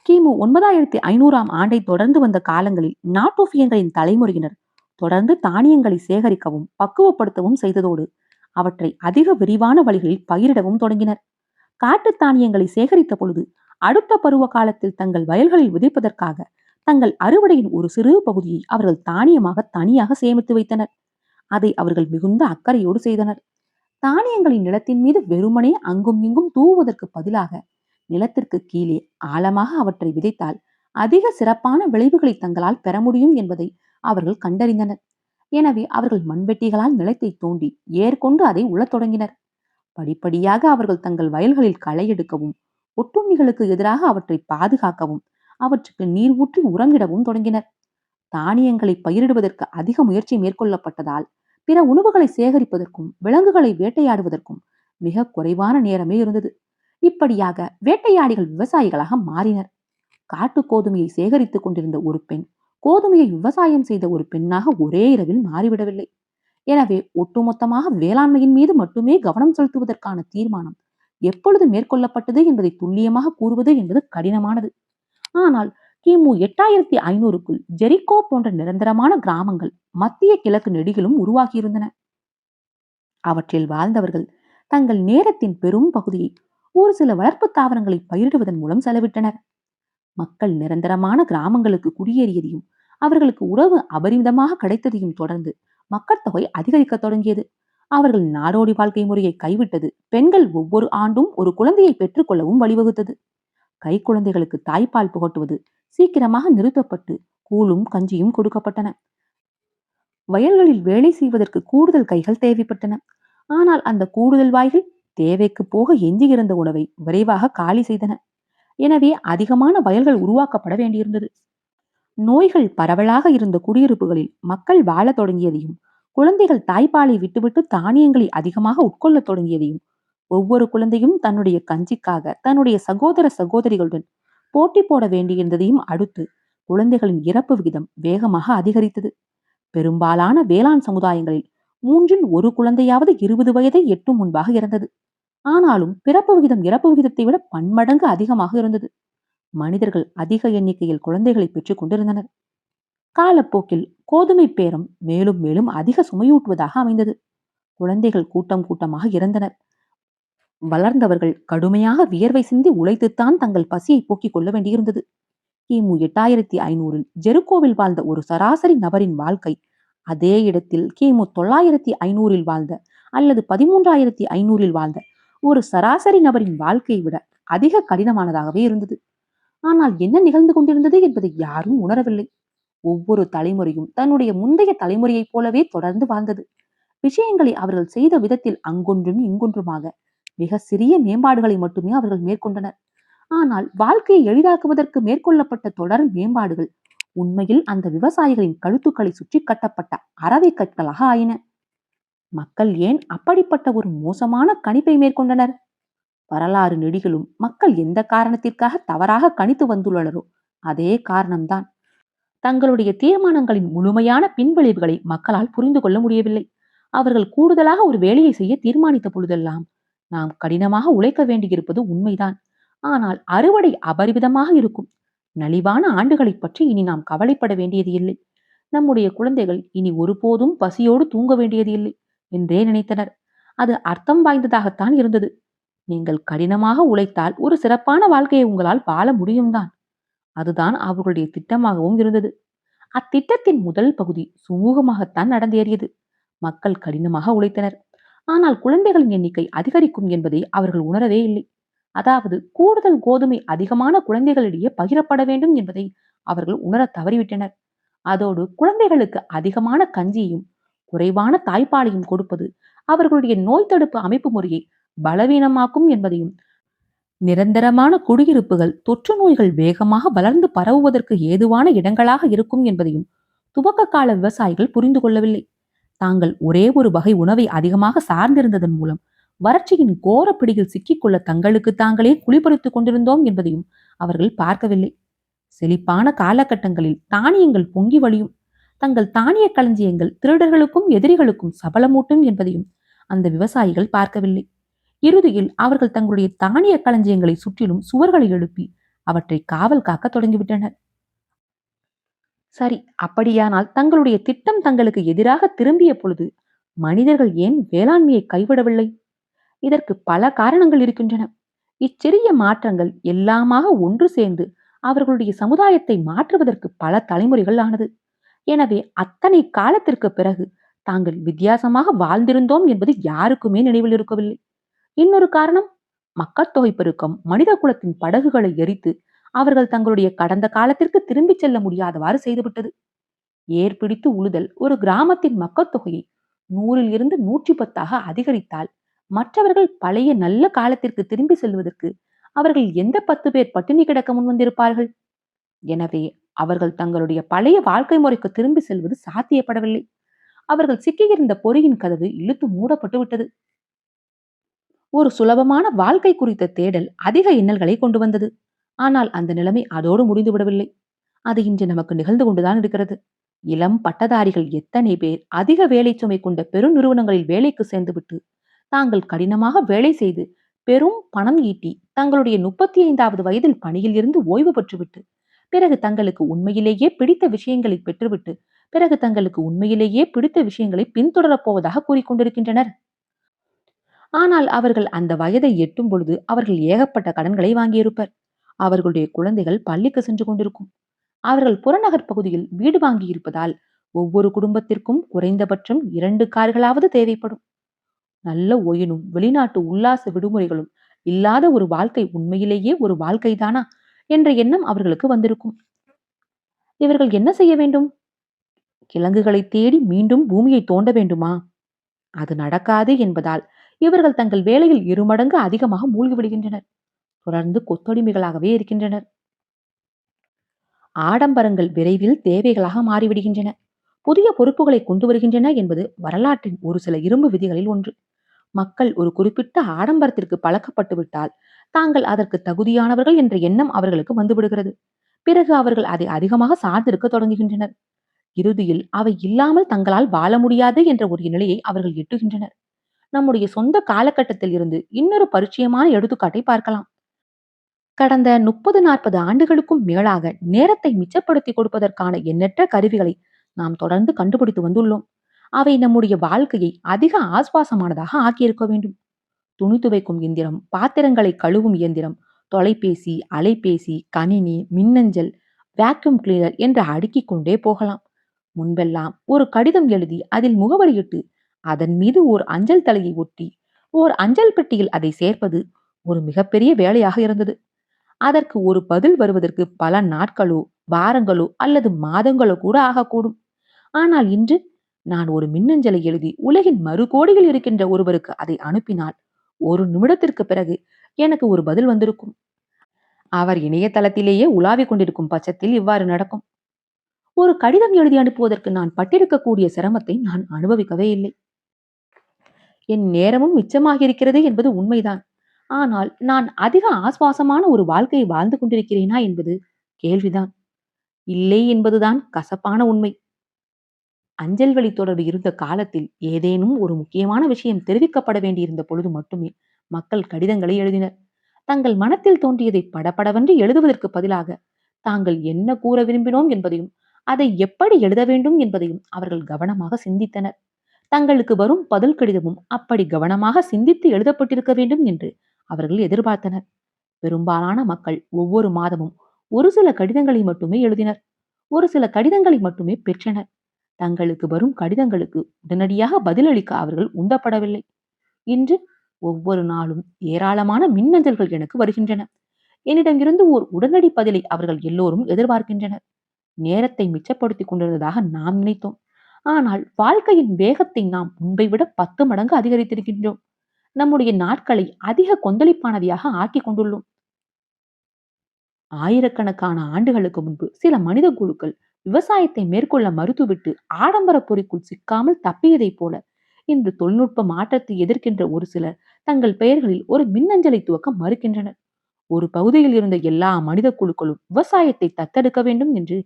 S1: கிமு 9,500 ஆண்டை தொடர்ந்து வந்த காலங்களில் நாட்டோபியன்களின் தலைமுறையினர் தொடர்ந்து தானியங்களை சேகரிக்கவும் பக்குவப்படுத்தவும் செய்ததோடு அவற்றை அதிக விரிவான வழிகளில் பயிரிடவும் தொடங்கினர். காட்டு தானியங்களை சேகரித்த பொழுது அடுத்த பருவ காலத்தில் தங்கள் வயல்களில் விதைப்பதற்காக தங்கள் அறுவடையின் ஒரு சிறு பகுதியை அவர்கள் தானியமாக தனியாக சேமித்து வைத்தனர். அதை அவர்கள் மிகுந்த அக்கறையோடு செய்தனர். தானியங்களின் நிலத்தின் மீது வெறுமனே அங்கும் இங்கும் தூவுவதற்கு பதிலாக நிலத்திற்கு கீழே ஆழமாக அவற்றை விதைத்தால் அதிக சிறப்பான விளைவுகளை தங்களால் பெற முடியும் என்பதை அவர்கள் கண்டறிந்தனர். எனவே அவர்கள் மண்வெட்டிகளால் நிலத்தை தோண்டி ஏற்கொண்டு அதை உழத் தொடங்கினர். படிப்படியாக அவர்கள் தங்கள் வயல்களில் களை எடுக்கவும் ஒட்டுண்ணிகளுக்கு எதிராக அவற்றை பாதுகாக்கவும் அவற்றுக்கு நீர் ஊற்றி உரங்கிடவும் தொடங்கினர். தானியங்களை பயிரிடுவதற்கு அதிக முயற்சி மேற்கொள்ளப்பட்டதால் பிற உணவுகளை சேகரிப்பதற்கும் விலங்குகளை வேட்டையாடுவதற்கும் மிக குறைவான நேரமே இருந்தது. இப்படியாக வேட்டையாடிகள் விவசாயிகளாக மாறினர். காட்டு கோதுமையை சேகரித்துக் கொண்டிருந்த ஒரு பெண் கோதுமையை விவசாயம் செய்த ஒரு பெண்ணாக ஒரே இரவில் மாறிவிடவில்லை. எனவே ஒட்டுமொத்தமாக வேளாண்மையின் மீது மட்டுமே கவனம் செலுத்துவதற்கான தீர்மானம் எப்பொழுது மேற்கொள்ளப்பட்டது என்பதை துல்லியமாக கூறுவது என்பது கடினமானது. ஆனால் கிமு 8500க்குள் ஜெரிகோ போன்ற நிரந்தரமான கிராமங்கள் மத்திய கிழக்கு நெடுகிலும் உருவாகியிருந்தன. அவற்றில் வாழ்ந்தவர்கள் தங்கள் நேரத்தின் பெரும் பகுதியை ஒரு சில வளர்ப்பு தாவரங்களை பயிரிடுவதன் மூலம் செலவிட்டனர். மக்கள் நிரந்தரமான கிராமங்களுக்கு குடியேறியதையும் அவர்களுக்கு உணவு அபரிமிதமாக கிடைத்ததையும் தொடர்ந்து மக்கள் தொகை அதிகரிக்க தொடங்கியது. அவர்கள் நாடோடி வாழ்க்கை முறையை கைவிட்டது பெண்கள் ஒவ்வொரு ஆண்டும் ஒரு குழந்தையை பெற்றுக் கொள்ளவும் வழிவகுத்தது. கை குழந்தைகளுக்கு தாய்ப்பால் புகட்டுவது சீக்கிரமாக நிறுத்தப்பட்டு கூழும் கஞ்சியும் கொடுக்கப்பட்டன. வயல்களில் வேலை செய்வதற்கு கூடுதல் கைகள் தேவைப்பட்டன. ஆனால் அந்த கூடுதல் வாய்கள் தேவைக்கு போக எஞ்சியிருந்த உணவை விரைவாக காலி செய்தன. எனவே அதிகமான வயல்கள் உருவாக்கப்பட வேண்டியிருந்தது. நோய்கள் பரவலாக இருந்த குடியிருப்புகளில் மக்கள் வாழத் தொடங்கியதையும் குழந்தைகள் தாய்ப்பாலை விட்டுவிட்டு தானியங்களை அதிகமாக உட்கொள்ளத் தொடங்கியதையும் ஒவ்வொரு குழந்தையும் தன்னுடைய கஞ்சிக்காக தன்னுடைய சகோதர சகோதரிகளுடன் போட்டி போட வேண்டியிருந்ததையும் அடுத்து குழந்தைகளின் இறப்பு விகிதம் வேகமாக அதிகரித்தது. பெரும்பாலான வேளாண் சமுதாயங்களில் மூன்றில் ஒரு குழந்தையாவது 20 வயதை எட்டும் முன்பாக இறந்தது. ஆனாலும் பிறப்பு விகிதம் இறப்பு விகிதத்தை விட பன்மடங்கு அதிகமாக இருந்தது. மனிதர்கள் அதிக எண்ணிக்கையில் குழந்தைகளை பெற்றுக் கொண்டிருந்தனர். காலப்போக்கில் கோதுமை பேரம் மேலும் மேலும் அதிக சுமையூட்டுவதாக அமைந்தது. குழந்தைகள் கூட்டம் கூட்டமாக இறந்தனர். வளர்ந்தவர்கள் கடுமையாக வியர்வை சிந்தி உழைத்துத்தான் தங்கள் பசியை போக்கிக் கொள்ள வேண்டியிருந்தது. கிமு 8500ல் ஜெருக்கோவில் வாழ்ந்த ஒரு சராசரி நபரின் வாழ்க்கை அதே இடத்தில் கிமு 9500ல் வாழ்ந்த அல்லது 13500ல் வாழ்ந்த ஒரு சராசரி நபரின் வாழ்க்கையை விட அதிக கடினமானதாகவே இருந்தது. ஆனால் என்ன நிகழ்ந்து கொண்டிருந்தது என்பதை யாரும் உணரவில்லை. ஒவ்வொரு தலைமுறையும் தன்னுடைய முந்தைய தலைமுறையைப் போலவே தொடர்ந்து வாழ்ந்தது. விஷயங்களை அவர்கள் செய்த விதத்தில் அங்கொன்றும் இங்கொன்றுமாக மிக சிறிய மேம்பாடுகளை மட்டுமே அவர்கள் மேற்கொண்டனர். ஆனால் வாழ்க்கையை எளிதாக்குவதற்கு மேற்கொள்ளப்பட்ட தொடர் மேம்பாடுகள் உண்மையில் அந்த விவசாயிகளின் கழுத்துக்களை சுற்றி கட்டப்பட்ட அரவை கற்களாக ஆயின. மக்கள் ஏன் அப்படிப்பட்ட ஒரு மோசமான கணிப்பை மேற்கொண்டனர்? வரலாறு நெடுகிலும் மக்கள் எந்த காரணத்திற்காக தவறாக கணித்து வந்துள்ளனரோ அதே காரணம்தான். தங்களுடைய தீர்மானங்களின் முழுமையான பின்விளைவுகளை மக்களால் புரிந்து கொள்ள முடியவில்லை. அவர்கள் கூடுதலாக ஒரு வேலையை செய்ய தீர்மானித்த பொழுதெல்லாம் நாம் கடினமாக உழைக்க வேண்டியிருப்பது உண்மைதான். ஆனால் அறுவடை அபரிவிதமாக இருக்கும். நலிவான ஆண்டுகளை பற்றி இனி நாம் கவலைப்பட வேண்டியது இல்லை. நம்முடைய குழந்தைகள் இனி ஒருபோதும் பசியோடு தூங்க வேண்டியது இல்லை என்றே நினைத்தனர். அது அர்த்தம் வாய்ந்ததாகத்தான் இருந்தது. நீங்கள் கடினமாக உழைத்தால் ஒரு சிறப்பான வாழ்க்கையை உங்களால் வாழ முடியும் தான். அதுதான் அவர்களுடைய திட்டமாகவும் இருந்தது. அத்திட்டத்தின் முதல் பகுதி சுமூகமாகத்தான் நடந்தேறியது. மக்கள் கடினமாக உழைத்தனர். ஆனால் குழந்தைகளின் எண்ணிக்கை அதிகரிக்கும் என்பதை அவர்கள் உணரவே இல்லை. அதாவது கூடுதல் கோதுமை அதிகமான குழந்தைகளிடையே பகிரப்பட வேண்டும் என்பதை அவர்கள் உணர தவறிவிட்டனர். அதோடு குழந்தைகளுக்கு அதிகமான கஞ்சியையும் குறைவான தாய்ப்பாலையும் கொடுப்பது அவர்களுடைய நோய் தடுப்பு அமைப்பு முறையை பலவீனமாக்கும் என்பதையும் நிரந்தரமான குடியிருப்புகள் தொற்று நோய்கள் வேகமாக வளர்ந்து பரவுவதற்கு ஏதுவான இடங்களாக இருக்கும் என்பதையும் துவக்க கால விவசாயிகள் புரிந்து கொள்ளவில்லை. தாங்கள் ஒரே ஒரு வகை உணவை அதிகமாக சார்ந்திருந்ததன் மூலம் வறட்சியின் கோர பிடியில் சிக்கிக்கொள்ள தங்களுக்கு தாங்களே குளிபறித்துக் கொண்டிருந்தோம் என்பதையும் அவர்கள் பார்க்கவில்லை. செழிப்பான காலகட்டங்களில் தானியங்கள் பொங்கி வழியும். தங்கள் தானிய களஞ்சியங்கள் திருடர்களுக்கும் எதிரிகளுக்கும் சபலமூட்டும் என்பதையும் அந்த விவசாயிகள் பார்க்கவில்லை. இறுதியில் அவர்கள் தங்களுடைய தானிய களஞ்சியங்களை சுற்றிலும் சுவர்களை எழுப்பி அவற்றை காவல் காக்க தொடங்கிவிட்டனர். சரி, அப்படியானால் தங்களுடைய திட்டம் தங்களுக்கு எதிராக திரும்பிய பொழுது மனிதர்கள் ஏன் வேளாண்மையை கைவிடவில்லை? இதற்கு பல காரணங்கள் இருக்கின்றன. இச்சிறிய மாற்றங்கள் எல்லாமாக ஒன்று சேர்ந்து அவர்களுடைய சமுதாயத்தை மாற்றுவதற்கு பல தலைமுறைகள் ஆனது. எனவே அத்தனை காலத்திற்கு பிறகு தாங்கள் வித்தியாசமாக வாழ்ந்திருந்தோம் என்பது யாருக்குமே நினைவில் இருக்கவில்லை. இன்னொரு காரணம், மக்கட்தொகை பெருக்கம் மனித குலத்தின் படகுகளை எரித்து அவர்கள் தங்களுடைய கடந்த காலத்திற்கு திரும்பிச் செல்ல முடியாதவாறு செய்துவிட்டது. ஏற்பிடித்து உழுதல் ஒரு கிராமத்தின் மக்கட்தொகையை 100ல் இருந்து 110ஆக அதிகரித்தால் மற்றவர்கள் பழைய நல்ல காலத்திற்கு திரும்பி செல்வதற்கு அவர்கள் எந்த 10 பேர் பட்டினி கிடக்க முன்வந்திருப்பார்கள்? எனவே அவர்கள் தங்களுடைய பழைய வாழ்க்கை முறைக்கு திரும்பி செல்வது சாத்தியப்படவில்லை. அவர்கள் சிக்கியிருந்த பொறியின் கதவு இழுத்து மூடப்பட்டு விட்டது. ஒரு சுலபமான வாழ்க்கை குறித்த தேடல் அதிக இன்னல்களை கொண்டு வந்தது. ஆனால் அந்த நிலைமை அதோடு முடிந்து விடவில்லை. அது இன்று நமக்கு நிகழ்ந்து கொண்டுதான் இருக்கிறது. இளம் பட்டதாரிகள் எத்தனை பேர் அதிக வேலை சுமை கொண்ட பெருநிறுவனங்களில் வேலைக்கு சேர்ந்துவிட்டு தாங்கள் கடினமாக வேலை செய்து பெரும் பணம் ஈட்டி தங்களுடைய 35வது வயதில் பணியில் இருந்து ஓய்வு பெற்றுவிட்டு பிறகு தங்களுக்கு உண்மையிலேயே பிடித்த விஷயங்களை பெற்றுவிட்டு பிறகு தங்களுக்கு உண்மையிலேயே பிடித்த விஷயங்களை பின்தொடரப் போவதாக கூறிக்கொண்டிருக்கின்றனர். ஆனால் அவர்கள் அந்த வயதை எட்டும் பொழுது அவர்கள் ஏகப்பட்ட கடன்களை வாங்கியிருப்பர். அவர்களுடைய குழந்தைகள் பள்ளிக்கு சென்று கொண்டிருக்கும். அவர்கள் புறநகர் பகுதியில் வீடு வாங்கியிருப்பதால் ஒவ்வொரு குடும்பத்திற்கும் குறைந்தபட்சம் 2 கார்களாவது தேவைப்படும். நல்ல ஒயினும் வெளிநாட்டு உல்லாச விடுமுறைகளும் இல்லாத ஒரு வாழ்க்கை உண்மையிலேயே ஒரு வாழ்க்கைதானா என்ற எண்ணம் அவர்களுக்கு வந்திருக்கும். இவர்கள் என்ன செய்ய வேண்டும்? கிழங்குகளை தேடி மீண்டும் பூமியை தோண்ட வேண்டுமா? அது நடக்காது என்பதால் இவர்கள் தங்கள் வேலையில் இருமடங்கு அதிகமாக மூழ்கிவிடுகின்றனர். தொடர்ந்து கொத்தடிமைகளாகவே இருக்கின்றனர். ஆடம்பரங்கள் விரைவில் தேவைகளாக மாறிவிடுகின்றன. புதிய பொறுப்புகளை கொண்டு வருகின்றன என்பது வரலாற்றின் ஒரு சில இரும்பு விதிகளில் ஒன்று. மக்கள் ஒரு குறிப்பிட்ட ஆடம்பரத்திற்கு பழக்கப்பட்டு விட்டால் தாங்கள் அதற்கு தகுதியானவர்கள் என்ற எண்ணம் அவர்களுக்கு வந்துவிடுகிறது. பிறகு அவர்கள் அதை அதிகமாக சார்ந்திருக்க தொடங்குகின்றனர். இறுதியில் அவை இல்லாமல் தங்களால் வாழ முடியாது என்ற ஒரு நிலையை அவர்கள் எட்டுகின்றனர். நம்முடைய சொந்த காலகட்டத்தில் இருந்து இன்னொரு பரிச்சயமான எடுத்துக்காட்டை பார்க்கலாம். கடந்த 30-40 ஆண்டுகளுக்கும் மேலாக நேரத்தை மிச்சப்படுத்தி கொடுப்பதற்கான எண்ணற்ற கருவிகளை நாம் தொடர்ந்து கண்டுபிடித்து வந்துள்ளோம். அவை நம்முடைய வாழ்க்கையை அதிக ஆஸ்வாசமானதாக ஆக்கியிருக்க வேண்டும். துணி துவைக்கும் இயந்திரம், பாத்திரங்களை கழுவும் இயந்திரம், தொலைபேசி, அலைபேசி, கணினி, மின்னஞ்சல், வேக்யூம் கிளீனர் என்று அடுக்கிக் கொண்டே போகலாம். முன்பெல்லாம் ஒரு கடிதம் எழுதி அதில் முகவரியிட்டு அதன் மீது ஓர் அஞ்சல் தலையை ஒட்டி ஓர் அஞ்சல் பெட்டியில் அதை சேர்ப்பது ஒரு மிகப்பெரிய வேலையாக இருந்தது. அதற்கு ஒரு பதில் வருவதற்கு பல நாட்களோ வாரங்களோ அல்லது மாதங்களோ கூட ஆகக்கூடும். ஆனால் இன்று நான் ஒரு மின்னஞ்சலை எழுதி உலகின் மறுகோடியில் இருக்கின்ற ஒருவருக்கு அதை அனுப்பினால் 1 நிமிடத்திற்கு பிறகு எனக்கு ஒரு பதில் வந்திருக்கும். அவர் இணையதளத்திலேயே உலாவிக் கொண்டிருக்கும் பட்சத்தில் இவ்வாறு நடக்கும். ஒரு கடிதம் எழுதி அனுப்புவதற்கு நான் பட்டிருக்கக்கூடிய சிரமத்தை நான் அனுபவிக்கவே இல்லை. என் நேரமும் மிச்சமாக இருக்கிறது என்பது உண்மைதான். ஆனால் நான் அதிக ஆஸ்வாசமான ஒரு வாழ்க்கையை வாழ்ந்து கொண்டிருக்கிறேனா என்பது கேள்விதான். இல்லை என்பதுதான் கசப்பான உண்மை. அஞ்சல் வழி தொடர்பு இருந்த காலத்தில் ஏதேனும் ஒரு முக்கியமான விஷயம் தெரிவிக்கப்பட வேண்டியிருந்த பொழுது மட்டுமே மக்கள் கடிதங்களை எழுதினர். தங்கள் மனத்தில் தோன்றியதை படபடவென்று எழுதுவதற்கு பதிலாக தாங்கள் என்ன கூற விரும்பினோம் என்பதையும் அதை எப்படி எழுத வேண்டும் என்பதையும் அவர்கள் கவனமாக சிந்தித்தனர். தங்களுக்கு வரும் பதில் கடிதமும் அப்படி கவனமாக சிந்தித்து எழுதப்பட்டிருக்க வேண்டும் என்று அவர்கள் எதிர்பார்த்தனர். பெரும்பாலான மக்கள் ஒவ்வொரு மாதமும் ஒரு சில கடிதங்களை மட்டுமே எழுதினர். ஒரு சில கடிதங்களை மட்டுமே பெற்றனர். தங்களுக்கு வரும் கடிதங்களுக்கு உடனடியாக பதிலளிக்க அவர்கள் உந்தப்படவில்லை. இன்று ஒவ்வொரு நாளும் ஏராளமான மின்னஞ்சல்கள் எனக்கு வருகின்றன. என்னிடமிருந்து ஓர் உடனடி பதிலை அவர்கள் எல்லோரும் எதிர்பார்க்கின்றனர். நேரத்தை மிச்சப்படுத்திக் கொண்டிருந்ததாக நாம் நினைத்தோம். ஆனால் வாழ்க்கையின் வேகத்தை நாம் முன்பை விட 10 மடங்கு அதிகரித்திருக்கின்றோம். நம்முடைய நாட்களை அதிக கொந்தளிப்பானவையாக ஆக்கிக் கொண்டுள்ளோம். ஆயிரக்கணக்கான ஆண்டுகளுக்கு முன்பு சில மனித குழுக்கள் விவசாயத்தை மேற்கொள்ள மறுத்துவிட்டு ஆடம்பர பொறிக்குள் சிக்காமல் தப்பியதைப் போல இன்று தொழில்நுட்ப மாற்றத்தை எதிர்க்கின்ற ஒரு சிலர் தங்கள் பெயர்களில் ஒரு மின்னஞ்சலை துவக்க மறுக்கின்றனர். ஒரு பகுதியில் இருந்த எல்லா மனித குழுக்களும் விவசாயத்தை தத்தெடுக்க வேண்டும் என்று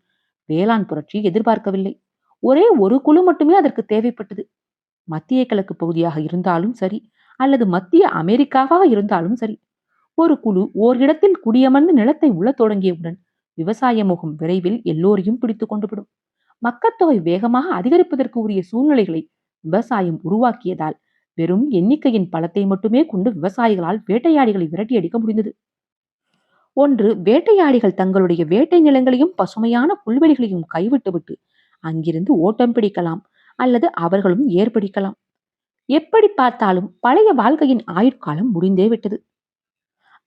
S1: வேளாண் புரட்சியை எதிர்பார்க்கவில்லை. ஒரே ஒரு குழு மட்டுமே அதற்கு தேவைப்பட்டது. மத்திய கிழக்கு பகுதியாக இருந்தாலும் சரி அல்லது மத்திய அமெரிக்காவாக இருந்தாலும் சரி, ஒரு குழு ஓரிடத்தில் குடியமர்ந்து நிலத்தை உழத் தொடங்கியவுடன் விவசாய முகம் விரைவில் எல்லோரையும் பிடித்துக் கொண்டுவிடும். மக்கட்தொகை வேகமாக அதிகரிப்பதற்கு உரிய சூழ்நிலைகளை விவசாயம் உருவாக்கியதால் வெறும் எண்ணிக்கையின் பலத்தை மட்டுமே கொண்டு விவசாயிகளால் வேட்டையாடிகளை விரட்டியடிக்க முடிந்தது. ஒன்று, வேட்டையாடிகள் தங்களுடைய வேட்டை நிலங்களையும் பசுமையான புல்வெளிகளையும் கைவிட்டுவிட்டு அங்கிருந்து ஓட்டம் பிடிக்கலாம் அல்லது அவர்களும் ஏற்படிக்கலாம். எப்படி பார்த்தாலும் பழைய வாழ்க்கையின் ஆயுட்காலம் முடிந்தே விட்டது.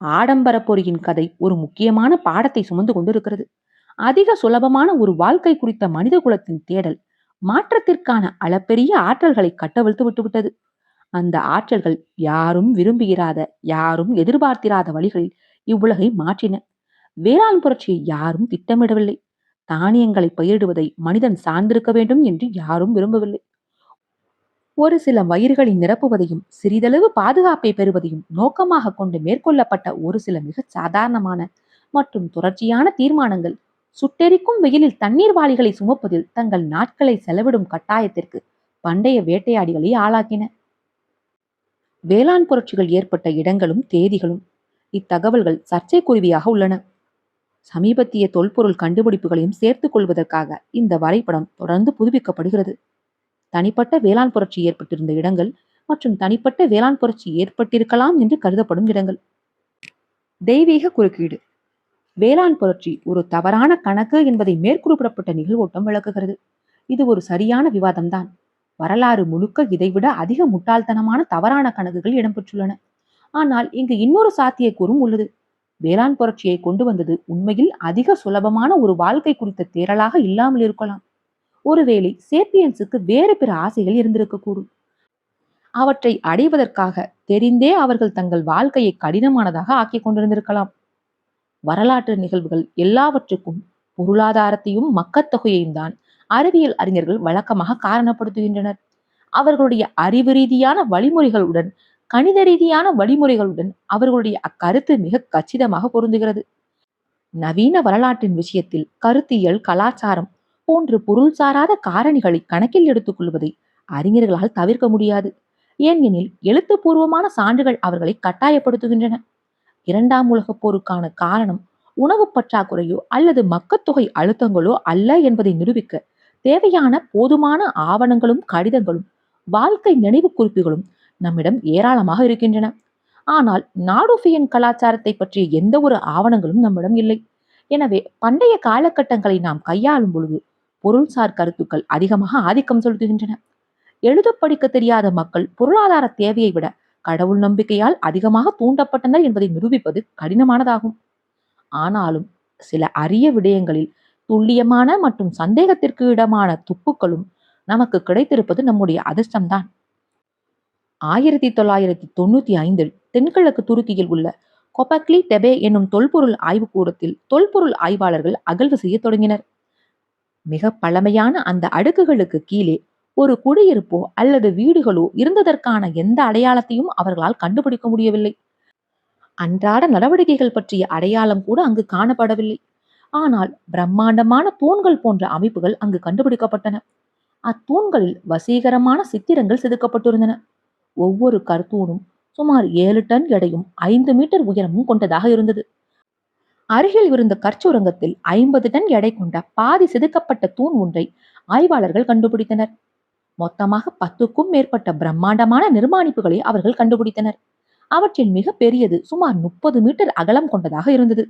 S1: ஆடம்பர பொறியின் கதை ஒரு முக்கியமான பாடத்தை சுமந்து கொண்டிருக்கிறது. அதிக சுலபமான ஒரு வாழ்க்கை குறித்த மனித குலத்தின் தேடல் மாற்றத்திற்கான அளப்பெரிய ஆற்றல்களை கட்டவிழ்த்து விட்டுவிட்டது. அந்த ஆற்றல்கள் யாரும் விரும்புகிறாத, யாரும் எதிர்பார்த்திராத வழிகளில் இவ்வுலகை மாற்றின. வேளாண் புரட்சியை யாரும் திட்டமிடவில்லை. தானியங்களை பயிரிடுவதை மனிதன் சார்ந்திருக்க வேண்டும் என்று யாரும் விரும்பவில்லை. ஒரு சில வயிறுகளை நிரப்புவதையும் சிறிதளவு பாதுகாப்பை பெறுவதையும் நோக்கமாக கொண்டு மேற்கொள்ளப்பட்ட ஒரு சில மிக சாதாரணமான மற்றும் தொடர்ச்சியான தீர்மானங்கள் சுட்டெரிக்கும் வெயிலில் தண்ணீர் வாளிகளை சுமப்பதில் தங்கள் நாட்களை செலவிடும் கட்டாயத்திற்கு பண்டைய வேட்டையாடிகளை ஆளாக்கின. வேளாண் புரட்சிகள் ஏற்பட்ட இடங்களும் தேதிகளும் இத்தகவல்கள் சர்ச்சைக்குருவியாக உள்ளன. சமீபத்திய தொல்பொருள் கண்டுபிடிப்புகளையும் சேர்த்துக் கொள்வதற்காக இந்த வரைபடம் தொடர்ந்து புதுப்பிக்கப்படுகிறது. தனிப்பட்ட வேளாண் புரட்சி ஏற்பட்டிருந்த இடங்கள் மற்றும் தனிப்பட்ட வேளாண் புரட்சி ஏற்பட்டிருக்கலாம் என்று கருதப்படும் இடங்கள். தெய்வீக குறுக்கீடு. வேளாண் புரட்சி ஒரு தவறான கணக்கு என்பதை மேற்குறிப்பிடப்பட்ட நிகழ்வோட்டம் விளக்குகிறது. இது ஒரு சரியான விவாதம்தான். வரலாறு முழுக்க இதைவிட அதிக முட்டாள்தனமான தவறான கணக்குகள் இடம்பெற்றுள்ளன. ஆனால் இங்கு இன்னொரு சாத்தியக்கூறும் உள்ளது. வேளாண் புரட்சியை கொண்டு வந்தது உண்மையில் அதிக சுலபமான ஒரு வாழ்க்கை குறித்த தேரலாக இல்லாமல் இருக்கலாம். ஒருவேளை சேப்பியன்ஸுக்கு வேறு பிற ஆசைகள் இருந்திருக்கக்கூடும். அவற்றை அடைவதற்காக தெரிந்தே அவர்கள் தங்கள் வாழ்க்கையை கடினமானதாக ஆக்கிக் கொண்டிருந்திருக்கலாம். வரலாற்று நிகழ்வுகள் எல்லாவற்றுக்கும் பொருளாதாரத்தையும் மக்கத்தொகையையும் தான் அறிவியல் அறிஞர்கள் வழக்கமாக காரணப்படுத்துகின்றனர். அவர்களுடைய அறிவு ரீதியான வழிமுறைகளுடன் கணித ரீதியான வழிமுறைகளுடன் அவர்களுடைய அக்கருத்து மிக கச்சிதமாக பொருந்துகிறது. நவீன வரலாற்றின் விஷயத்தில் கருத்தியல், கலாச்சாரம் போன்று பொருள் சாராத காரணிகளை கணக்கில் எடுத்துக் கொள்வதை அறிஞர்களால் தவிர்க்க முடியாது. ஏனெனில் எழுத்துப்பூர்வமான சான்றுகள் அவர்களை கட்டாயப்படுத்துகின்றன. இரண்டாம் உலகப் போருக்கான காரணம் உணவு பற்றாக்குறையோ அல்லது மக்கத்தொகை அழுத்தங்களோ அல்ல என்பதை நிரூபிக்க தேவையான போதுமான ஆவணங்களும் கடிதங்களும் வாழ்க்கை நினைவு குறிப்புகளும் நம்மிடம் ஏராளமாக இருக்கின்றன. ஆனால் நாடோபியன் கலாச்சாரத்தை பற்றிய எந்த ஒரு ஆவணங்களும் நம்மிடம் இல்லை. எனவே பண்டைய காலகட்டங்களை நாம் கையாளும் பொழுது பொருள்சார் கருத்துக்கள் அதிகமாக ஆதிக்கம் செலுத்துகின்றன. எழுத படிக்க தெரியாத மக்கள் பொருளாதார தேவையை விட கடவுள் நம்பிக்கையால் அதிகமாக தூண்டப்பட்டனர் என்பதை நிரூபிப்பது கடினமானதாகும். ஆனாலும் சில அரிய விடயங்களில் துல்லியமான மற்றும் சந்தேகத்திற்கு இடமான துப்புக்களும் நமக்கு கிடைத்திருப்பது நம்முடைய அதிர்ஷ்டம்தான். 1995 தென்கிழக்கு துருக்கியில் உள்ள கொபக்லி டெபே என்னும் தொல்பொருள் ஆய்வுக்கூடத்தில் தொல்பொருள் ஆய்வாளர்கள் அகழ்வு செய்ய தொடங்கினர். மிக பழமையான அந்த அடுக்குகளுக்கு கீழே ஒரு குடியிருப்போ அல்லது வீடுகளோ இருந்ததற்கான எந்த அடையாளத்தையும் அவர்களால் கண்டுபிடிக்க முடியவில்லை. அன்றாட நடவடிக்கைகள் பற்றிய அடையாளம் கூட அங்கு காணப்படவில்லை. ஆனால் பிரம்மாண்டமான தூண்கள் போன்ற அமைப்புகள் அங்கு கண்டுபிடிக்கப்பட்டன. அத்தூண்களில் வசீகரமான சித்திரங்கள் செதுக்கப்பட்டிருந்தன. ஒவ்வொரு கற்தூணும் சுமார் 7 டன் எடையும் 5 மீட்டர் உயரமும் கொண்டதாக இருந்தது. அருகில் இருந்த கற்சுரங்கத்தில் 50 டன் எடை கொண்ட பாதி செதுக்கப்பட்ட தூண் ஒன்றை ஆய்வாளர்கள் கண்டுபிடித்தனர். மொத்தமாக 10க்கும் மேற்பட்ட பிரம்மாண்டமான நிர்மாணிப்புகளை அவர்கள் கண்டுபிடித்தனர். அவற்றில் மிக பெரியது சுமார் 30 மீட்டர் அகலம் கொண்டதாக இருந்தது.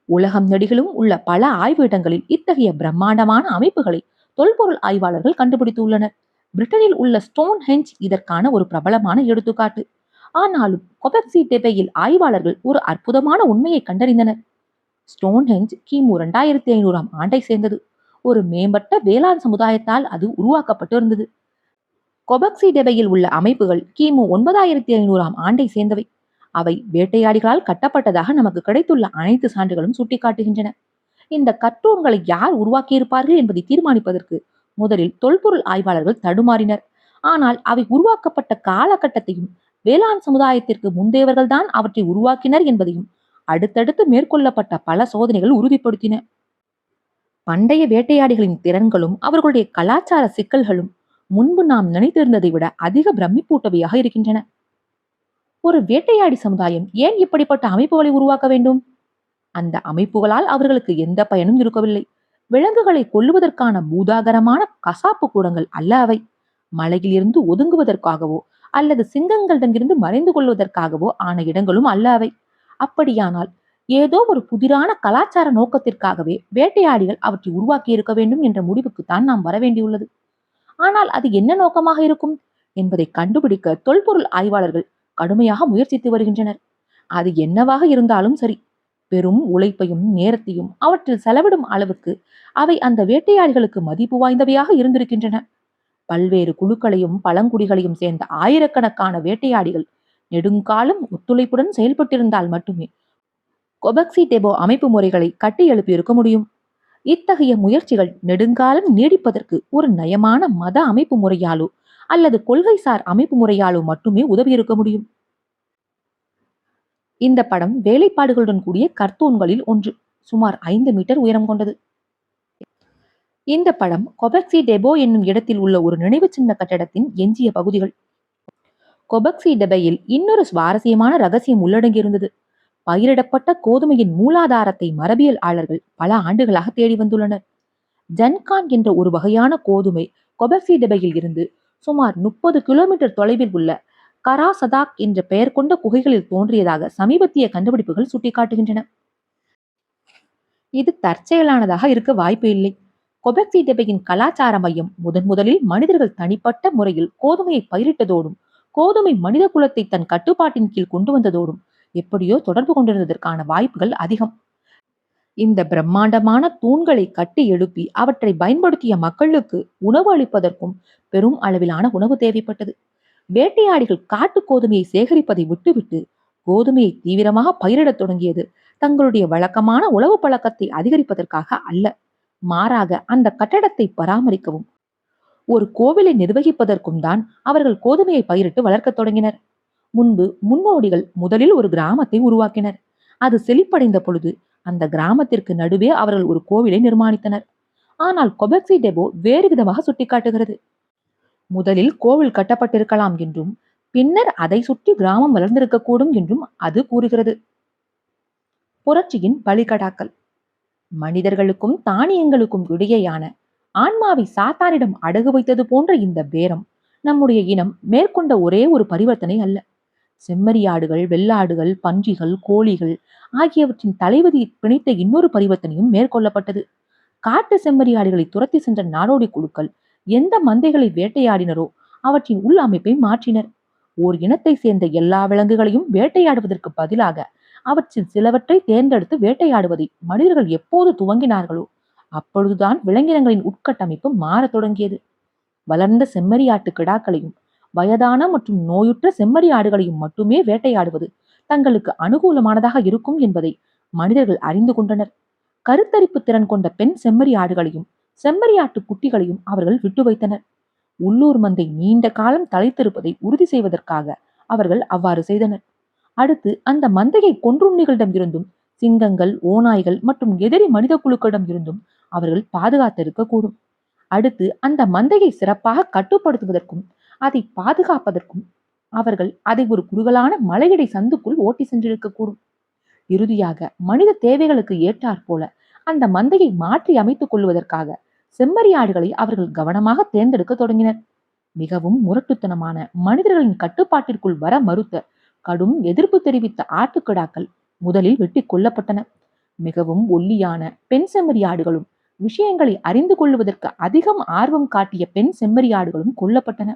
S1: உலகம் நெடுகிலும் உள்ள பல ஆய்வு இடங்களில் இத்தகைய பிரம்மாண்டமான அமைப்புகளை தொல்பொருள் ஆய்வாளர்கள் கண்டுபிடித்துள்ளனர். பிரிட்டனில் உள்ள ஸ்டோன் ஹெஞ்ச் இதற்கான ஒரு பிரபலமான எடுத்துக்காட்டு. ஆனாலும் கொபெக்சி டெபேயில் ஆய்வாளர்கள் ஒரு அற்புதமான உண்மையை கண்டறிந்தனர். ஸ்டோன் ஹெஞ்ச் கிமு 2500 ஆண்டை சேர்ந்தது. ஒரு மேம்பட்ட வேளாண் சமுதாயத்தால் அது உருவாக்கப்பட்டு இருந்தது. கொபக்சி டெபையில் உள்ள அமைப்புகள் கிமு 9500 ஆண்டை சேர்ந்தவை. அவை வேட்டையாடிகளால் கட்டப்பட்டதாக நமக்கு கிடைத்துள்ள அனைத்து சான்றுகளும் சுட்டிக்காட்டுகின்றன. இந்த கற்றோன்களை யார் உருவாக்கியிருப்பார்கள் என்பதை தீர்மானிப்பதற்கு முதலில் தொல்பொருள் ஆய்வாளர்கள் தடுமாறினர். ஆனால் அவை உருவாக்கப்பட்ட காலகட்டத்தையும் வேளாண் சமுதாயத்திற்கு முந்தையவர்கள்தான் அவற்றை உருவாக்கினர் என்பதையும் அடுத்தடுத்து மேற்கொள்ளப்பட்ட பல சோதனைகள் உறுதிப்படுத்தின. பண்டைய வேட்டையாடிகளின் திறன்களும் அவர்களுடைய கலாச்சார சிக்கல்களும் முன்பு நாம் நினைத்திருந்ததை விட அதிக பிரமிப்பூட்டவையாக இருக்கின்றன. ஒரு வேட்டையாடி சமுதாயம் ஏன் இப்படிப்பட்ட அமைப்புகளை உருவாக்க வேண்டும்? அந்த அமைப்புகளால் அவர்களுக்கு எந்த பயனும் இருக்கவில்லை. விலங்குகளை கொல்லுவதற்கான பூதாகரமான கசாப்பு கூடங்கள் அல்ல அவை. மலையில் இருந்து ஒதுங்குவதற்காகவோ அல்லது சிங்கங்களிடமிருந்து மறைந்து கொள்வதற்காகவோ ஆன இடங்களும் அல்ல அவை. அப்படியானால் ஏதோ ஒரு புதிரான கலாச்சார நோக்கத்திற்காகவே வேட்டையாடிகள் அவற்றை உருவாக்கி இருக்க வேண்டும் என்ற முடிவுக்குத்தான் நாம் வரவேண்டியுள்ளது. ஆனால் அது என்ன நோக்கமாக இருக்கும் என்பதை கண்டுபிடிக்க தொல்பொருள் ஆய்வாளர்கள் கடுமையாக முயற்சித்து வருகின்றனர். அது என்னவாக இருந்தாலும் சரி, பெரும் உழைப்பையும் நேரத்தையும் அவற்றில் செலவிடும் அளவுக்கு அவை அந்த வேட்டையாடிகளுக்கு மதிப்பு வாய்ந்தவையாக இருந்திருக்கின்றன. பல்வேறு குழுக்களையும் பழங்குடிகளையும் சேர்ந்த ஆயிரக்கணக்கான வேட்டையாடிகள் நெடுங்காலம் ஒத்துழைப்புடன் செயல்பட்டிருந்தால் மட்டுமே கொபக்சி டெபோ அமைப்பு முறைகளை கட்டி எழுப்பியிருக்க முடியும். இத்தகைய முயற்சிகள் நெடுங்காலம் நீடிப்பதற்கு ஒரு நயமான மத அமைப்பு முறையாலோ அல்லது கொள்கைசார் அமைப்பு முறையாலோ மட்டுமே உதவி இருக்க முடியும். இந்த படம் வேலைப்பாடுகளுடன் கூடிய கர்த்தூன்களில் ஒன்று, சுமார் 5 மீட்டர் உயரம் கொண்டது. இந்த படம் கொபக்சி டெபோ என்னும் இடத்தில் உள்ள ஒரு நினைவு சின்ன கட்டடத்தின் எஞ்சிய பகுதிகள். கொபக்சி டெபையில் இன்னொரு சுவாரஸ்யமான ரகசியம் உள்ளடங்கியிருந்தது. பயிரிடப்பட்ட கோதுமையின் மூலாதாரத்தை மரபியல் ஆளர்கள் பல ஆண்டுகளாக தேடி வந்துள்ளனர். ஜன்கான் என்ற ஒரு வகையான கோதுமை கொபக்சி டெபையில் இருந்து சுமார் 30 கிலோமீட்டர் தொலைவில் உள்ள கராசதாக் என்ற பெயர் கொண்ட குகைகளில் தோன்றியதாக சமீபத்திய கண்டுபிடிப்புகள் சுட்டிக்காட்டுகின்றன. இது தற்செயலானதாக இருக்க வாய்ப்பு இல்லை. கொபக்சி டெபையின் கலாச்சார மையம் முதலில் மனிதர்கள் தனிப்பட்ட முறையில் கோதுமையை பயிரிட்டதோடும் கோதுமை மனித குலத்தை தன் கட்டுப்பாட்டின் கீழ் கொண்டு வந்ததோடும் எப்படியோ தொடர்பு கொண்டிருந்ததற்கான வாய்ப்புகள் அதிகம். இந்த பிரம்மாண்டமான தூண்களை கட்டி எழுப்பி அவற்றை பயன்படுத்திய மக்களுக்கு உணவு அளிப்பதற்கும் பெரும் அளவிலான உணவு தேவைப்பட்டது. வேட்டையாடிகள் காட்டு கோதுமையை சேகரிப்பதை விட்டுவிட்டு கோதுமையை தீவிரமாக பயிரிடத் தொடங்கியது தங்களுடைய வழக்கமான உணவு பழக்கத்தை அதிகரிப்பதற்காக அல்ல, மாறாக அந்த கட்டடத்தை பராமரிக்கவும் ஒரு கோவிலை நிர்வகிப்பதற்கும் தான் அவர்கள் கோதுமையை பயிரிட்டு வளர்க்க தொடங்கினர். முன்பு முன்னோடிகள் முதலில் ஒரு கிராமத்தை உருவாக்கினர். அது செழிப்படைந்த பொழுது அந்த கிராமத்திற்கு நடுவே அவர்கள் ஒரு கோவிலை நிர்மாணித்தனர். ஆனால் கொபக்சி டெபோ வேறு விதமாக சுட்டிக்காட்டுகிறது. முதலில் கோவில் கட்டப்பட்டிருக்கலாம் என்றும் பின்னர் அதை சுற்றி கிராமம் வளர்ந்திருக்கக்கூடும் என்றும் அது கூறுகிறது. புரட்சியின் பலிகடாக்கள். மனிதர்களுக்கும் தானியங்களுக்கும் இடையேயான ஆன்மாவை சாத்தானிடம் அடகு வைத்தது போன்ற இந்த பேரம் நம்முடைய இனம் மேற்கொண்ட ஒரே ஒரு பரிவர்த்தனை அல்ல. செம்மறியாடுகள், வெள்ளாடுகள், பன்றிகள், கோழிகள் ஆகியவற்றின் தலைவதி பிணைத்த இன்னொரு பரிவர்த்தனையும் மேற்கொள்ளப்பட்டது. காட்டு செம்மறியாடுகளை துரத்தி சென்ற நாடோடி குழுக்கள் எந்த மந்தைகளை வேட்டையாடினரோ அவற்றின் உள் அமைப்பை மாற்றினர். ஓர் இனத்தை சேர்ந்த எல்லா விலங்குகளையும் வேட்டையாடுவதற்கு பதிலாக அவற்றில் சிலவற்றை தேர்ந்தெடுத்து வேட்டையாடுவதை மனிதர்கள் எப்போது துவங்கினார்களோ அப்பொழுதுதான் விலங்கினங்களின் உட்கட்டமைப்பு மாறத் தொடங்கியது. வளர்ந்த செம்மறியாட்டு கிடாக்களையும் வயதான மற்றும் நோயுற்ற செம்மறி ஆடுகளையும் மட்டுமே வேட்டையாடுவது தங்களுக்கு அனுகூலமானதாக இருக்கும் என்பதை மனிதர்கள் அறிந்து கொண்டனர். கருத்தரிப்பு திறன் கொண்ட பெண் செம்மறி ஆடுகளையும் செம்மறியாட்டு குட்டிகளையும் அவர்கள் விட்டு வைத்தனர். உள்ளூர் மந்தை நீண்ட காலம் தலைத்திருப்பதை உறுதி செய்வதற்காக அவர்கள் அவ்வாறு செய்தனர். அடுத்து அந்த மந்தையை கொன்றுண்ணிகளிடம் இருந்தும் சிங்கங்கள், ஓநாய்கள் மற்றும் எதிரி மனித குழுக்களிடம் இருந்தும் அவர்கள் பாதுகாத்திருக்க கூடும். அடுத்து அந்த மந்தையை சிறப்பாக கட்டுப்படுத்துவதற்கும் அதை பாதுகாப்பதற்கும் அவர்கள் அதை ஒரு குறுகலான மலையடை சந்துக்குள் ஓட்டி சென்றிருக்கக்கூடும். இறுதியாக மனித தேவைகளுக்கு ஏற்றாற் போல அந்த மந்தையை மாற்றி அமைத்துக் கொள்வதற்காக செம்மறியாடுகளை அவர்கள் கவனமாக தேர்ந்தெடுக்க தொடங்கினர். மிகவும் முரட்டுத்தனமான மனிதர்களின் கட்டுப்பாட்டிற்குள் வர மறுத்த கடும் எதிர்ப்பு தெரிவித்த ஆட்டுக்கிடாக்கள் முதலில் வெட்டி கொல்லப்பட்டன. மிகவும் ஒல்லியான பெண் செம்மறியாடுகளும் விஷயங்களை அறிந்து கொள்வதற்கு அதிகம் ஆர்வம் காட்டிய பெண் செம்மறியாடுகளும் கொல்லப்பட்டன.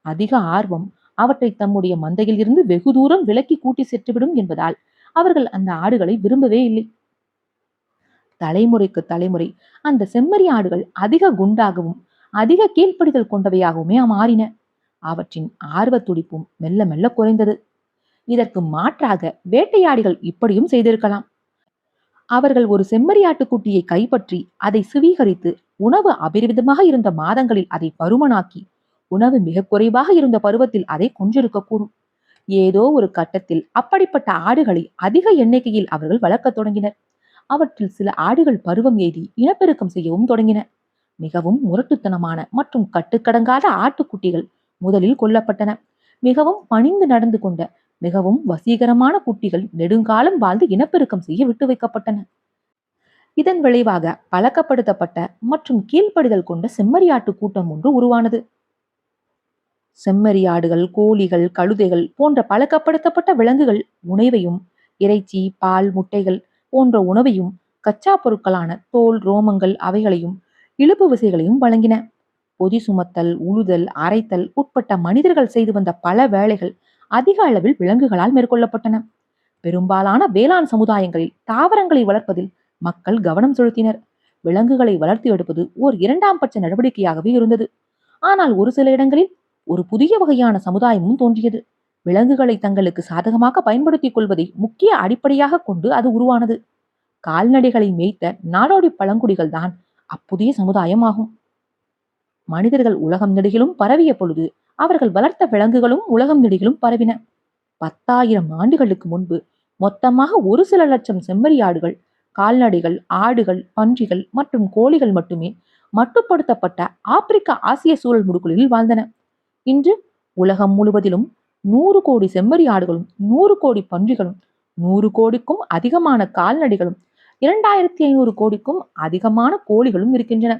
S1: அதிக ஆர்வம் அவற்றை தம்முடைய மந்தையில் இருந்து வெகு தூரம் விலக்கி கூட்டி சென்றுவிடும் என்பதால் அவர்கள் அந்த ஆடுகளை விரும்பவே இல்லை. தலைமுறைக்கு தலைமுறை அந்த செம்மறி ஆடுகள் அதிக குண்டாகவும் அதிக கீழ்ப்படிதல் கொண்டவையாகவுமே மாறின. அவற்றின் ஆர்வ துடிப்பும் மெல்ல மெல்ல குறைந்தது. இதற்கு மாற்றாக வேட்டையாடிகள் இப்படியும் செய்திருக்கலாம். அவர்கள் ஒரு செம்மறியாட்டுக்குட்டியை கைப்பற்றி அதை சுவீகரித்து உணவு அபரிவிதமாக இருந்த மாதங்களில் அதை பருமனாக்கி உணவு மிக குறைவாக இருந்த பருவத்தில் அதை கொன்றிருக்கக்கூடும். ஏதோ ஒரு கட்டத்தில் அப்படிப்பட்ட ஆடுகளை அதிக எண்ணிக்கையில் அவர்கள் வளர்க்க தொடங்கினர். அவற்றில் சில ஆடுகள் பருவம் எய்தி இனப்பெருக்கம் செய்யவும் தொடங்கின. மிகவும் முரட்டுத்தனமான மற்றும் கட்டுக்கடங்காத ஆட்டுக்குட்டிகள் முதலில் கொல்லப்பட்டன. மிகவும் பணிந்து நடந்து கொண்ட மிகவும் வசீகரமான குட்டிகள் நெடுங்காலம் வாழ்ந்து இனப்பெருக்கம் செய்ய விட்டு வைக்கப்பட்டன. இதன் விளைவாக பழக்கப்படுத்தப்பட்ட மற்றும் கீழ்ப்படிதல் கொண்ட செம்மறியாட்டு கூட்டம் ஒன்று உருவானது. செம்மறியாடுகள், கோழிகள், கழுதைகள் போன்ற பழக்கப்படுத்தப்பட்ட விலங்குகள் உணவையும் இறைச்சி, பால், முட்டைகள் போன்ற உணவையும் கச்சா பொருட்களான தோல், ரோமங்கள் அவைகளையும் இழுப்பு விசைகளையும் வழங்கின. பொதி சுமத்தல், உழுதல், அரைத்தல் உட்பட்ட மனிதர்கள் செய்து வந்த பல வேலைகள் அதிக அளவில் விலங்குகளால் மேற்கொள்ளப்பட்டன. பெரும்பாலான வேளாண் சமுதாயங்களில் தாவரங்களை வளர்ப்பதில் மக்கள் கவனம் செலுத்தினர். விலங்குகளை வளர்த்து எடுப்பது ஓர் இரண்டாம் பட்ச நடவடிக்கையாகவே இருந்தது. ஆனால் ஒரு சில இடங்களில் ஒரு புதிய வகையான சமுதாயமும் தோன்றியது. விலங்குகளை தங்களுக்கு சாதகமாக பயன்படுத்திக் கொள்வதை முக்கிய அடிப்படையாக கொண்டு அது உருவானது. கால்நடைகளை மேய்த்த நாடோடி பழங்குடிகள் தான் அப்புதிய சமுதாயம் ஆகும். மனிதர்கள் உலகம் நெடுகிலும் பரவிய பொழுது அவர்கள் வளர்த்த விலங்குகளும் உலகம் நெடுகிலும் பரவின. 10,000 ஆண்டுகளுக்கு முன்பு மொத்தமாக ஒரு சில லட்சம் செம்மறியாடுகள், கால்நடைகள், ஆடுகள், பன்றிகள் மற்றும் கோழிகள் மட்டுமே மட்டுப்படுத்தப்பட்ட ஆப்பிரிக்கா ஆசிய சூழல் முடுக்குகளில் வாழ்ந்தன. இன்று உலகம் முழுவதிலும் 100 கோடி செம்மறியாடுகளும் 100 கோடி பன்றிகளும் 100 கோடிக்கும் அதிகமான கால்நடைகளும் 2500 கோடிக்கும் அதிகமான கோழிகளும் இருக்கின்றன.